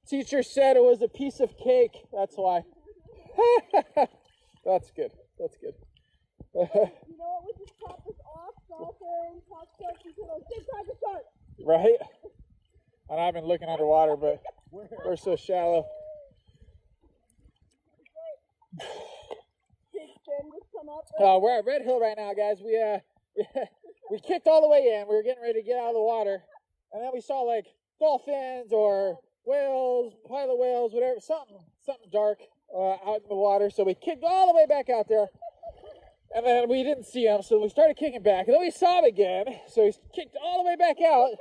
Teacher said it was a piece of cake. That's why. That's good. That's good. You know what? We just top this off, dolphin, top shark, big tiger shark. Right? And I've been looking underwater, but we're so shallow. We're at Redhill right now, guys. We kicked all the way in. We were getting ready to get out of the water, and then we saw like dolphins or whales, pilot whales, whatever, something dark out in the water. So we kicked all the way back out there, and then we didn't see them, so we started kicking back, and then we saw them again. So we kicked all the way back out,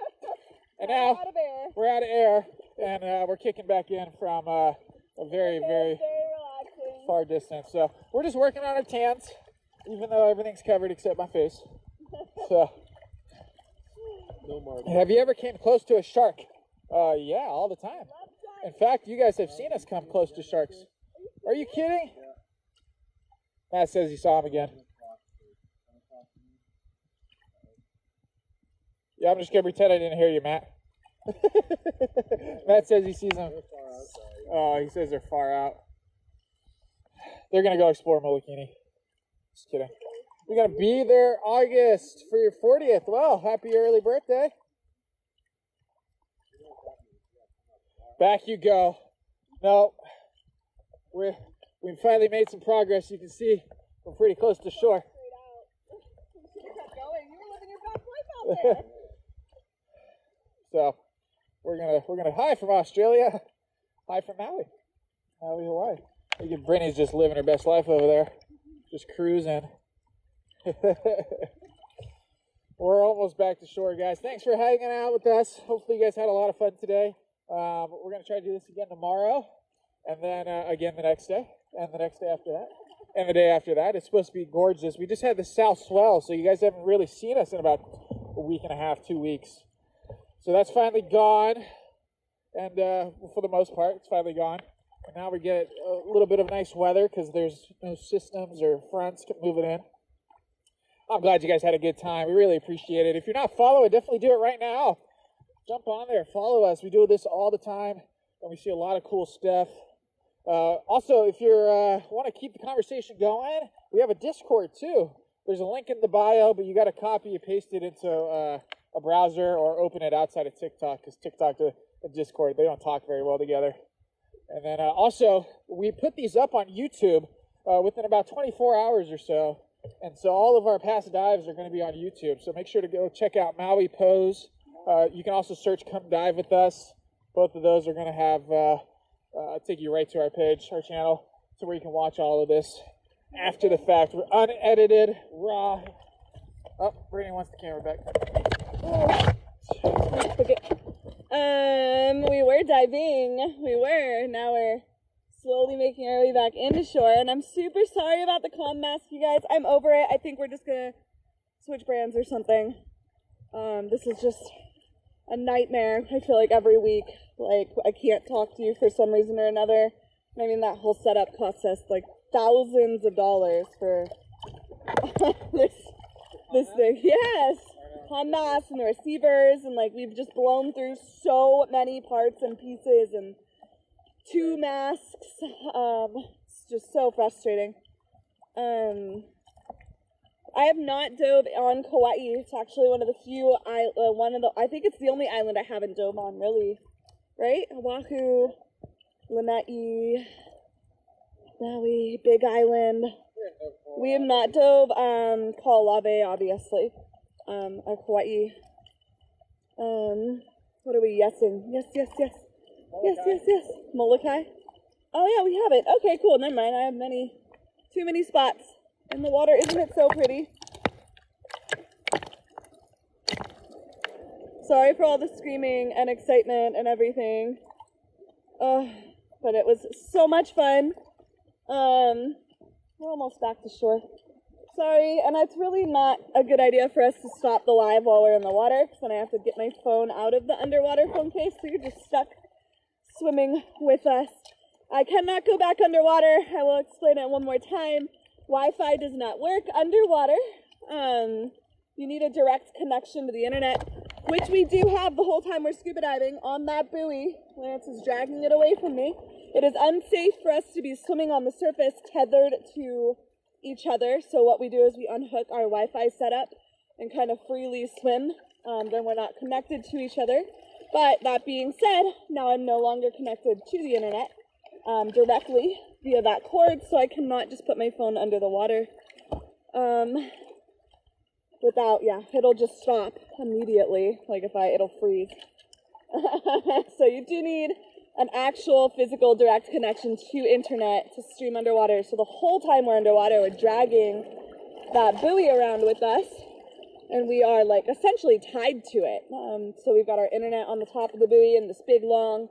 and now we're out of air, and we're kicking back in from a very, very far distance. So we're just working on our tans, even though everything's covered except my face. So, No more. have you ever came close to a shark? Yeah, all the time. In fact, you guys have seen us come close to sharks. Are you kidding? Matt says he saw him again. Yeah, I'm just gonna pretend I didn't hear you, Matt. Matt says he sees them. Oh, he says they're far out. They're gonna go explore Molokini. Just kidding. We're gonna be there August for your 40th. Well, happy early birthday. Back you go. No, we finally made some progress. You can see we're pretty close to shore. So we're gonna hi from Australia, hi from Maui, Hawaii. Look at Brittany's just living her best life over there, just cruising. We're almost back to shore, guys. Thanks for hanging out with us. Hopefully you guys had a lot of fun today. We're gonna try to do this again tomorrow, and then again the next day, and the next day after that, and the day after that. It's supposed to be gorgeous. We just had the south swell, so you guys haven't really seen us in about a week and a half, 2 weeks. So that's finally gone, and for the most part, it's finally gone. And now we get a little bit of nice weather because there's no systems or fronts moving in. I'm glad you guys had a good time. We really appreciate it. If you're not following, definitely do it right now. Jump on there, follow us. We do this all the time, and we see a lot of cool stuff. Also, if you want to keep the conversation going, we have a Discord too. There's a link in the bio, but you got to copy and paste it into a browser or open it outside of TikTok, because TikTok and Discord, they don't talk very well together. And then also, we put these up on YouTube within about 24 hours or so. And so all of our past dives are going to be on YouTube. So make sure to go check out Maui Pose. You can also search Come Dive With Us. Both of those are going to have take you right to our page, our channel, to where you can watch all of this after the fact. We're unedited, raw. Oh, Brittany wants the camera back. Okay. We were diving. Now we're slowly making our way back into shore, and I'm super sorry about the comm mask, you guys. I'm over it. I think we're just gonna switch brands or something. This is just a nightmare. I feel like every week, like, I can't talk to you for some reason or another. I mean, that whole setup costs us like thousands of dollars for this thing. Yes, comm masks and the receivers, and like we've just blown through so many parts and pieces and 2 masks. It's just so frustrating. I have not dove on Kauai. It's actually one of the few, I think it's the only island I haven't dove on, really. Right? Oahu, Lanai, Maui, Big Island. We have not dove Kaʻalave, obviously, or Kauai. What are we yesing? Yes. Molokai. Oh yeah, we have it. Okay, cool. Never mind. I have too many spots in the water. Isn't it so pretty? Sorry for all the screaming and excitement and everything. But it was so much fun. We're almost back to shore. Sorry, and it's really not a good idea for us to stop the live while we're in the water, because then I have to get my phone out of the underwater phone case, so you're just stuck swimming with us. I cannot go back underwater. I will explain it one more time. Wi-Fi does not work underwater. You need a direct connection to the internet, which we do have the whole time we're scuba diving on that buoy. Lance is dragging it away from me. It is unsafe for us to be swimming on the surface tethered to each other. So what we do is we unhook our Wi-Fi setup and kind of freely swim. Then we're not connected to each other. But that being said, now I'm no longer connected to the internet directly via that cord, so I cannot just put my phone under the water. It'll just stop immediately. Like it'll freeze. So you do need an actual physical direct connection to internet to stream underwater. So the whole time we're underwater, we're dragging that buoy around with us, and we are like essentially tied to it. So we've got our internet on the top of the buoy and this big long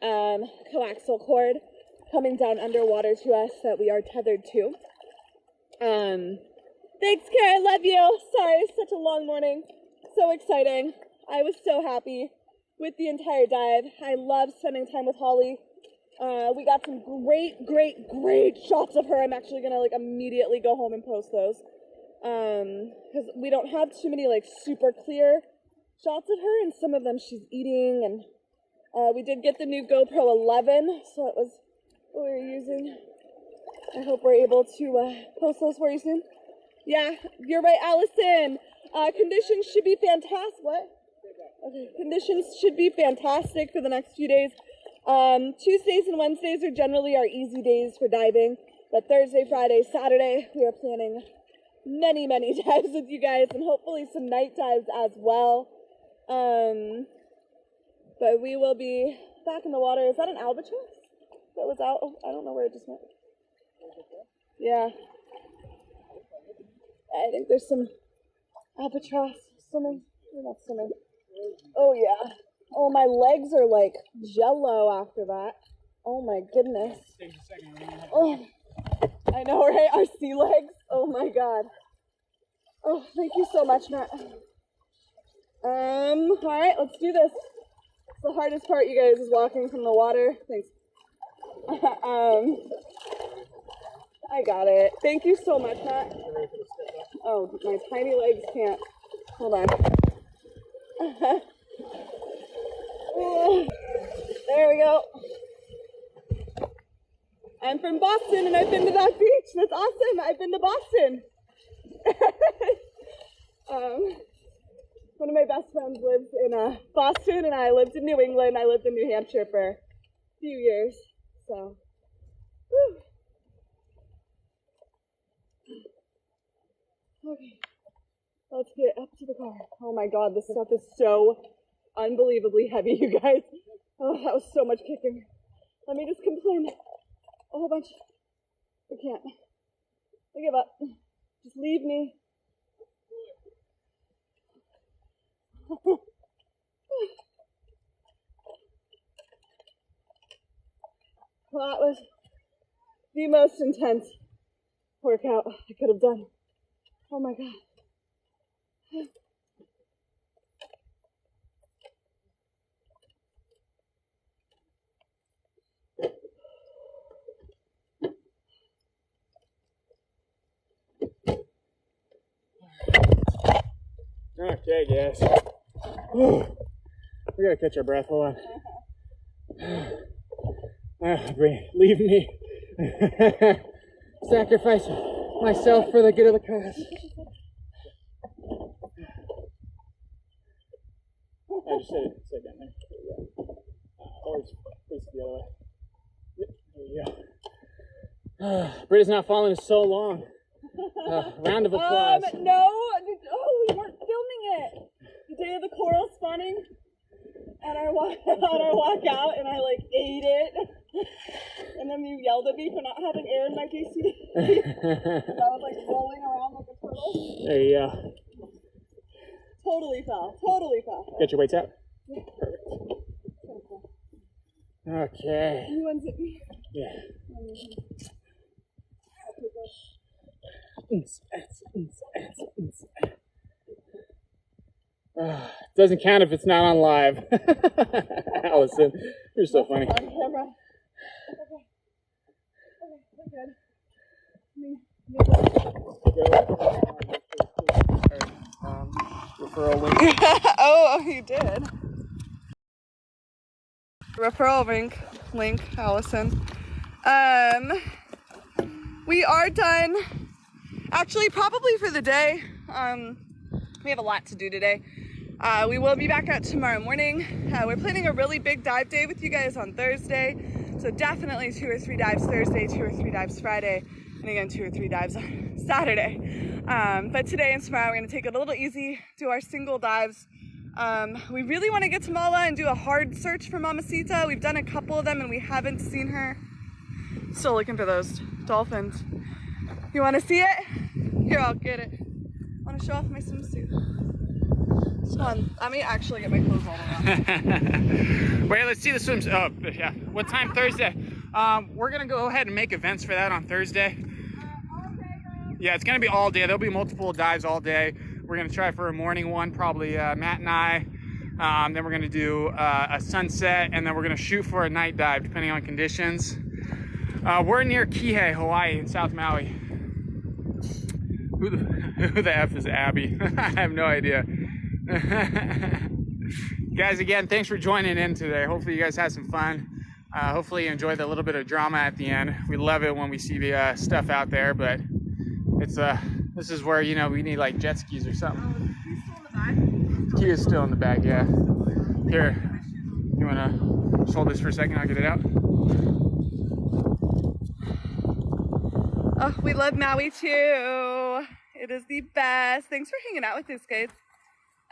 coaxial cord coming down underwater to us that we are tethered to. Thanks, Kara, I love you. Sorry, such a long morning. So exciting. I was so happy with the entire dive. I love spending time with Holly. We got some great shots of her. I'm actually gonna like immediately go home and post those. Because we don't have too many like super clear shots of her, and some of them she's eating, and we did get the new GoPro 11, so that was what we were using. I hope we're able to post those for you soon. Yeah, you're right, Allison. Conditions should be fantastic. What? Okay, conditions should be fantastic for the next few days. Tuesdays and Wednesdays are generally our easy days for diving, but Thursday, Friday, Saturday, we are planning many dives with you guys, and hopefully some night dives as well. But we will be back in the water. Is that an albatross that was out? Oh, I don't know where it just went. Yeah. I think there's some albatross swimming. They're not swimming. Oh, yeah. Oh, my legs are like jello after that. Oh, my goodness. Oh, I know, right? Our sea legs. Oh, my God. Oh, thank you so much, Matt. All right, let's do this. The hardest part, you guys, is walking from the water. Thanks. I got it. Thank you so much, Matt. Oh, my tiny legs can't. Hold on. There we go. I'm from Boston, and I've been to that beach. That's awesome. I've been to Boston. One of my best friends lives in Boston, and I lived in New England. I lived in New Hampshire for a few years. So, whew. Okay, let's get up to the car. Oh my God, this stuff is so unbelievably heavy, you guys. Oh, that was so much kicking. Let me just complain a whole bunch. I can't. I give up. Just leave me. Well, that was the most intense workout I could have done. Oh my God. Okay, guys. Whew. We gotta catch our breath. Hold on. Leave me. Sacrifice myself for the good of the cause. I just said it. Sit down there. There you go. Always face the other way. Yep. There you go. Britta's not falling in so long. Round of applause. No. Oh, we weren't filming it. The day of the coral spawning on our walk out, and I like ate it. And then you yelled at me for not having air in my JCD. I was like rolling around like a turtle. There you go. Totally fell. Get your weights out. Yeah. Perfect. Okay. You unzip me. Yeah. Doesn't count if it's not on live. Allison, you're so funny. On camera. Okay, we're good. Referral link. Oh, you did. Referral link, Allison. We are done. Actually, probably for the day. We have a lot to do today. We will be back out tomorrow morning. We're planning a really big dive day with you guys on Thursday. So definitely 2 or 3 dives Thursday, 2 or 3 dives Friday, and again 2 or 3 dives on Saturday. But today and tomorrow we're gonna take it a little easy, do our single dives. We really wanna get to Mala and do a hard search for Mamacita. We've done a couple of them and we haven't seen her. Still looking for those dolphins. You wanna see it? Here, I'll get it. Wanna show off my swimsuit? It's fun. Let me actually get my clothes all around. Wait, let's see the swims. Oh, yeah. What time Thursday? We're gonna go ahead and make events for that on Thursday. All day, though. Yeah, it's gonna be all day. There'll be multiple dives all day. We're gonna try for a morning one, probably Matt and I. Then we're gonna do a sunset, and then we're gonna shoot for a night dive, depending on conditions. We're near Kihei, Hawaii, in South Maui. Who the F is Abby? I have no idea. Guys, again, thanks for joining in today. Hopefully you guys had some fun. Hopefully you enjoyed the little bit of drama at the end. We love it when we see the stuff out there, but it's this is where, you know, we need like jet skis or something. Key is still in the bag, yeah. Here, you wanna hold this for a second? I'll get it out. Oh, we love Maui too. It is the best. Thanks for hanging out with us, guys.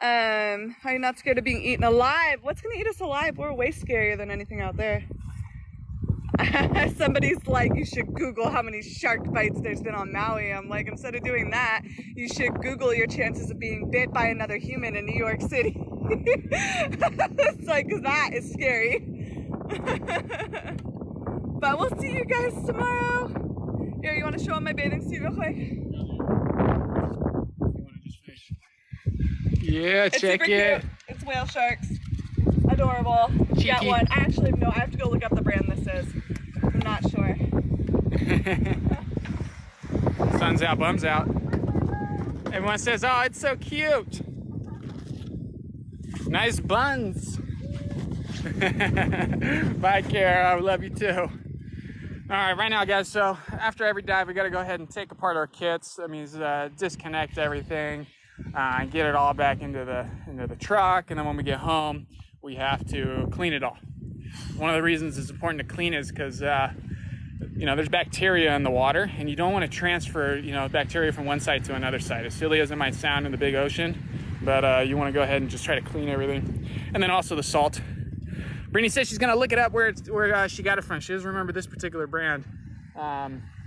Are you not scared of being eaten alive? What's gonna eat us alive? We're way scarier than anything out there. Somebody's like, you should Google how many shark bites there's been on Maui. I'm like, instead of doing that, you should Google your chances of being bit by another human in New York City. It's like, 'cause that is scary. But we'll see you guys tomorrow. Here, you want to show them my bathing suit real quick? You want to just finish? Yeah, It's check super it. cute. It's whale sharks. Adorable. Cheeky. Got one. I have to go look up the brand this is. I'm not sure. Sun's out, bum's out. Everyone says, oh, it's so cute. Nice buns. Bye, Kara. I love you too. All right, right now, guys, so after every dive, we got to go ahead and take apart our kits. That means disconnect everything and get it all back into the truck. And then when we get home, we have to clean it all. One of the reasons it's important to clean is because, you know, there's bacteria in the water, and you don't want to transfer, you know, bacteria from one side to another side. As silly as it might sound in the big ocean, but you want to go ahead and just try to clean everything. And then also the salt. Brittany says she's gonna look it up where she got it from. She doesn't remember this particular brand.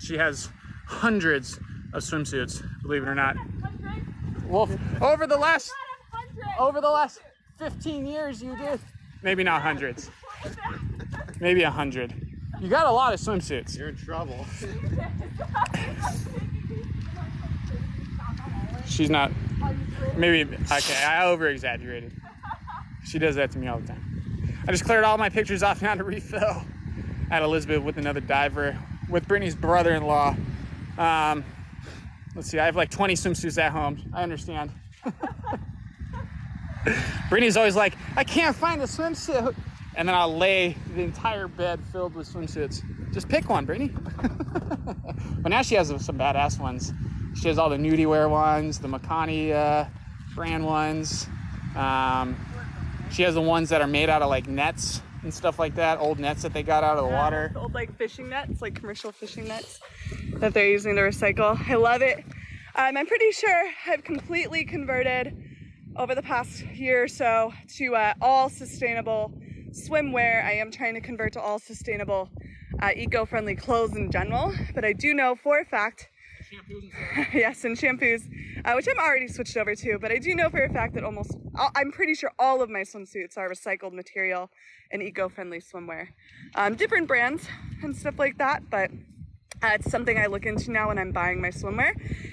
She has hundreds of swimsuits, believe it or not. Well, over the last 15 years, you did. Maybe not hundreds. Maybe 100. You got a lot of swimsuits. You're in trouble. She's not. Maybe okay. I over-exaggerated. She does that to me all the time. I just cleared all my pictures off now to refill at Elizabeth with another diver with Brittany's brother-in-law. Let's see, I have like 20 swimsuits at home. I understand. Brittany's always like, I can't find a swimsuit. And then I'll lay the entire bed filled with swimsuits. Just pick one, Brittany. But now she has some badass ones. She has all the nudie wear ones, the Makani brand ones. She has the ones that are made out of like nets and stuff like that, old nets that they got out of the water. Old like fishing nets, like commercial fishing nets that they're using to recycle. I love it. I'm pretty sure I've completely converted over the past year or so to all sustainable swimwear. I am trying to convert to all sustainable eco-friendly clothes in general, but I do know for a fact Shampoos and stuff. yes, and shampoos, which I'm already switched over to, but I do know for a fact that I'm pretty sure all of my swimsuits are recycled material and eco-friendly swimwear. Different brands and stuff like that, but it's something I look into now when I'm buying my swimwear.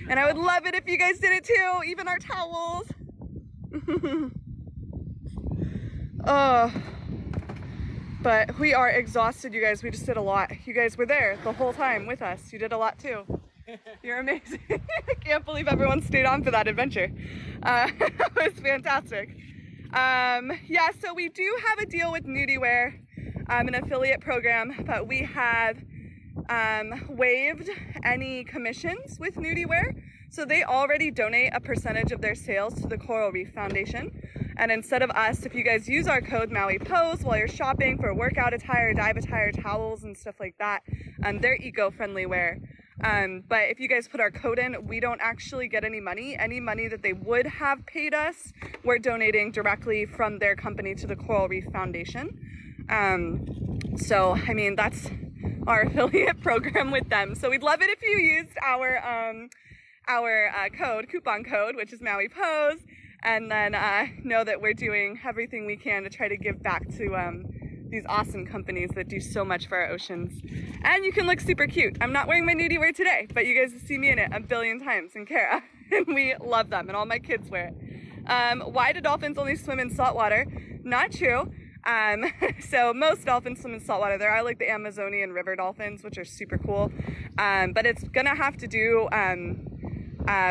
And I would love it if you guys did it too, even our towels. But we are exhausted, you guys. We just did a lot. You guys were there the whole time with us. You did a lot too. You're amazing. I can't believe everyone stayed on for that adventure. It was fantastic. Yeah, so we do have a deal with Nudiwear, an affiliate program, but we have waived any commissions with Nudiwear. So they already donate a percentage of their sales to the Coral Reef Foundation. And instead of us, if you guys use our code MauiPose while you're shopping for workout attire, dive attire, towels, and stuff like that, they're eco-friendly wear. But if you guys put our code in, we don't actually get any money. Any money that they would have paid us, we're donating directly from their company to the Coral Reef Foundation. So, I mean, that's our affiliate program with them. So we'd love it if you used our coupon code, which is MauiPose, and then know that we're doing everything we can to try to give back to these awesome companies that do so much for our oceans. And you can look super cute. I'm not wearing my nudie wear today, but you guys have seen me in it a billion times, and Kara, and we love them, and all my kids wear it. Why do dolphins only swim in salt water? Not true. So most dolphins swim in saltwater. There are like the Amazonian river dolphins, which are super cool. But it's gonna have to do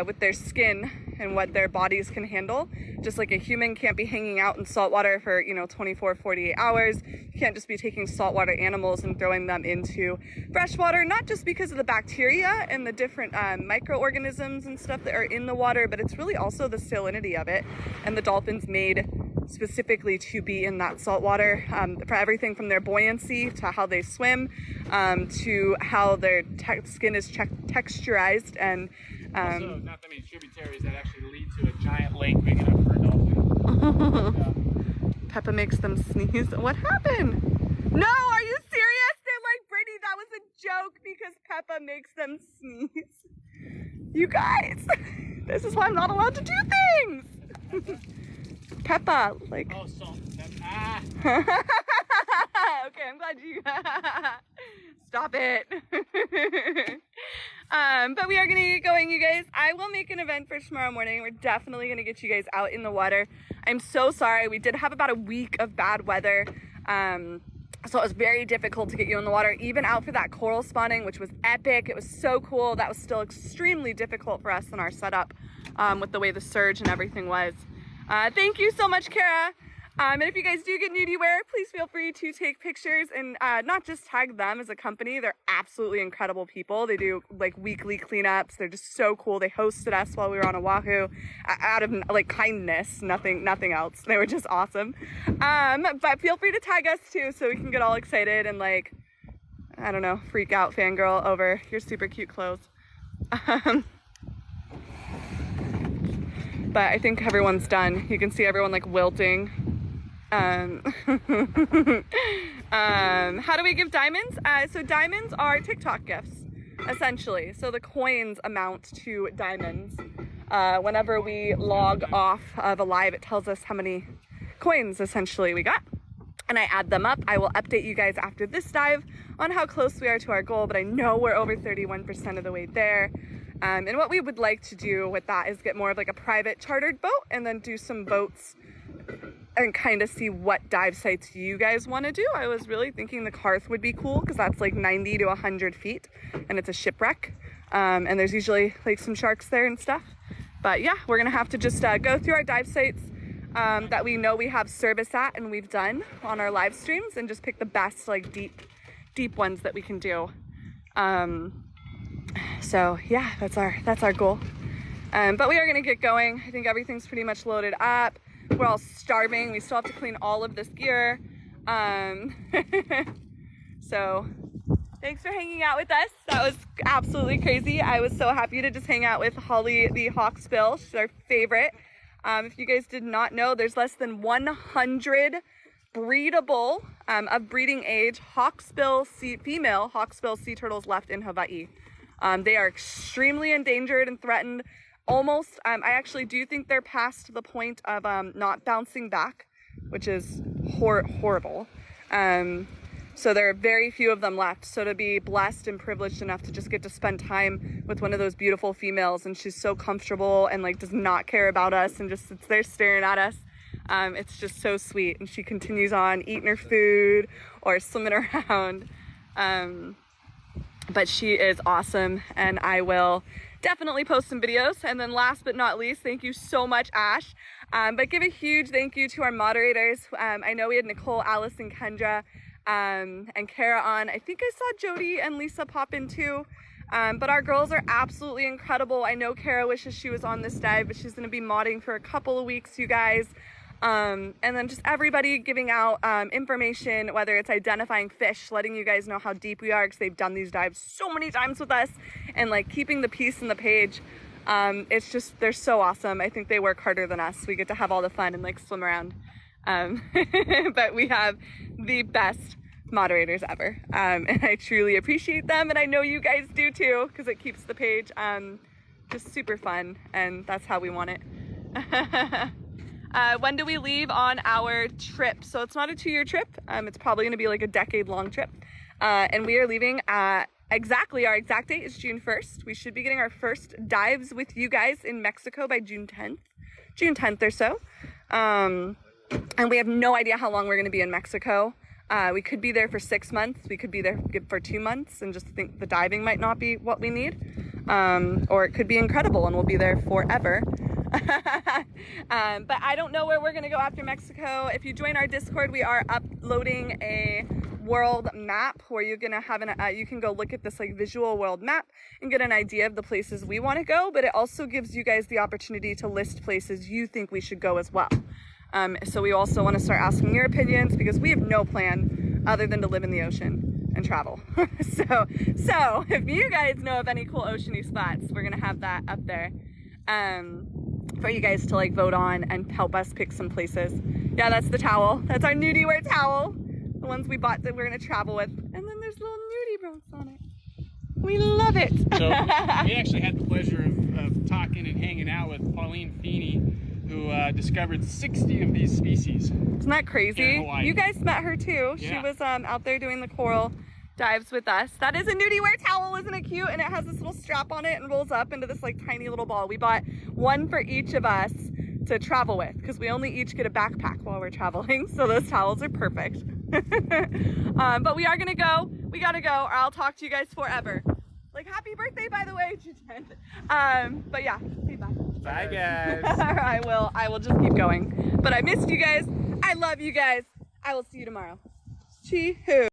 with their skin and what their bodies can handle. Just like a human can't be hanging out in saltwater for, you know, 24, 48 hours. You can't just be taking saltwater animals and throwing them into freshwater, not just because of the bacteria and the different microorganisms and stuff that are in the water, but it's really also the salinity of it. And the dolphins made specifically to be in that salt water, for everything from their buoyancy to how they swim, to how their skin is texturized, and also not that many tributaries that actually lead to a giant lake big enough for a dolphin. Peppa makes them sneeze. What happened? No, are you serious? They're like, Brittany, that was a joke because Peppa makes them sneeze. You guys, this is why I'm not allowed to do things. Peppa, like. Oh, salt and pepper. Ah. Okay, I'm glad you. Stop it. But we are gonna get going, you guys. I will make an event for tomorrow morning. We're definitely gonna get you guys out in the water. I'm so sorry. We did have about a week of bad weather. So it was very difficult to get you in the water, even out for that coral spawning, which was epic. It was so cool. That was still extremely difficult for us in our setup, with the way the surge and everything was. Thank you so much, Kara. And if you guys do get nudie wear, please feel free to take pictures and not just tag them as a company. They're absolutely incredible people. They do like weekly cleanups. They're just so cool. They hosted us while we were on Oahu out of like kindness, nothing else. They were just awesome. But feel free to tag us too so we can get all excited and like, I don't know, freak out fangirl over your super cute clothes. But I think everyone's done. You can see everyone like wilting. How do we give diamonds? So diamonds are TikTok gifts, essentially. So the coins amount to diamonds. Whenever we log off of a live, it tells us how many coins essentially we got. And I add them up. I will update you guys after this dive on how close we are to our goal, but I know we're over 31% of the way there. And what we would like to do with that is get more of like a private chartered boat and then do some boats and kind of see what dive sites you guys want to do. I was really thinking the Karth would be cool because that's like 90 to 100 feet and it's a shipwreck. And there's usually like some sharks there and stuff. But yeah, we're going to have to just go through our dive sites that we know we have service at and we've done on our live streams and just pick the best like deep ones that we can do. So yeah, that's our goal. But we are gonna get going. I think everything's pretty much loaded up. We're all starving. We still have to clean all of this gear. So thanks for hanging out with us. That was absolutely crazy. I was so happy to just hang out with Holly the hawksbill. She's our favorite. If you guys did not know, there's less than 100 breedable, of breeding age, female hawksbill sea turtles left in Hawaii. They are extremely endangered and threatened. Almost, I actually do think they're past the point of not bouncing back, which is horrible. So there are very few of them left. So to be blessed and privileged enough to just get to spend time with one of those beautiful females, and she's so comfortable and like does not care about us and just sits there staring at us. It's just so sweet. And she continues on eating her food or swimming around. But she is awesome, and I will definitely post some videos. And then last but not least, thank you so much, Ash. But give a huge thank you to our moderators. I know we had Nicole, Alice, and Kendra, and Kara on. I think I saw Jody and Lisa pop in too. But our girls are absolutely incredible. I know Kara wishes she was on this dive, but she's going to be modding for a couple of weeks, you guys. And then just everybody giving out information, whether it's identifying fish, letting you guys know how deep we are because they've done these dives so many times with us, and like keeping the peace in the page. It's just, they're so awesome. I think they work harder than us. We get to have all the fun and like swim around. But we have the best moderators ever. And I truly appreciate them. And I know you guys do too, because it keeps the page just super fun. And that's how we want it. When do we leave on our trip? So it's not a 2-year trip. It's probably going to be like a decade-long trip. And we are leaving exactly, our exact date is June 1st. We should be getting our first dives with you guys in Mexico by June 10th. June 10th or so. And we have no idea how long we're going to be in Mexico. We could be there for 6 months. We could be there for 2 months and just think the diving might not be what we need. Or it could be incredible and we'll be there forever. But I don't know where we're going to go after Mexico. If you join our Discord, we are uploading a world map where you're going to have you can go look at this like visual world map and get an idea of the places we want to go. But it also gives you guys the opportunity to list places you think we should go as well. So we also want to start asking your opinions because we have no plan other than to live in the ocean and travel. So if you guys know of any cool oceany spots, we're going to have that up there. For you guys to like vote on and help us pick some places. Yeah, that's the towel. That's our nudie wear towel. The ones we bought that we're gonna travel with. And then there's little nudie bros on it. We love it. So we actually had the pleasure of talking and hanging out with Pauline Feeney, who discovered 60 of these species. Isn't that crazy? You guys met her too. Yeah. She was out there doing the coral dives with us. That is a nudie wear towel, isn't it cute? And it has this little strap on it and rolls up into this like tiny little ball. We bought one for each of us to travel with because we only each get a backpack while we're traveling. So those towels are perfect. But we are gonna go. We gotta go or I'll talk to you guys forever. Like happy birthday, by the way, June 10th. But yeah, say bye. Bye guys. I will just keep going. But I missed you guys. I love you guys. I will see you tomorrow. Chee-hoo.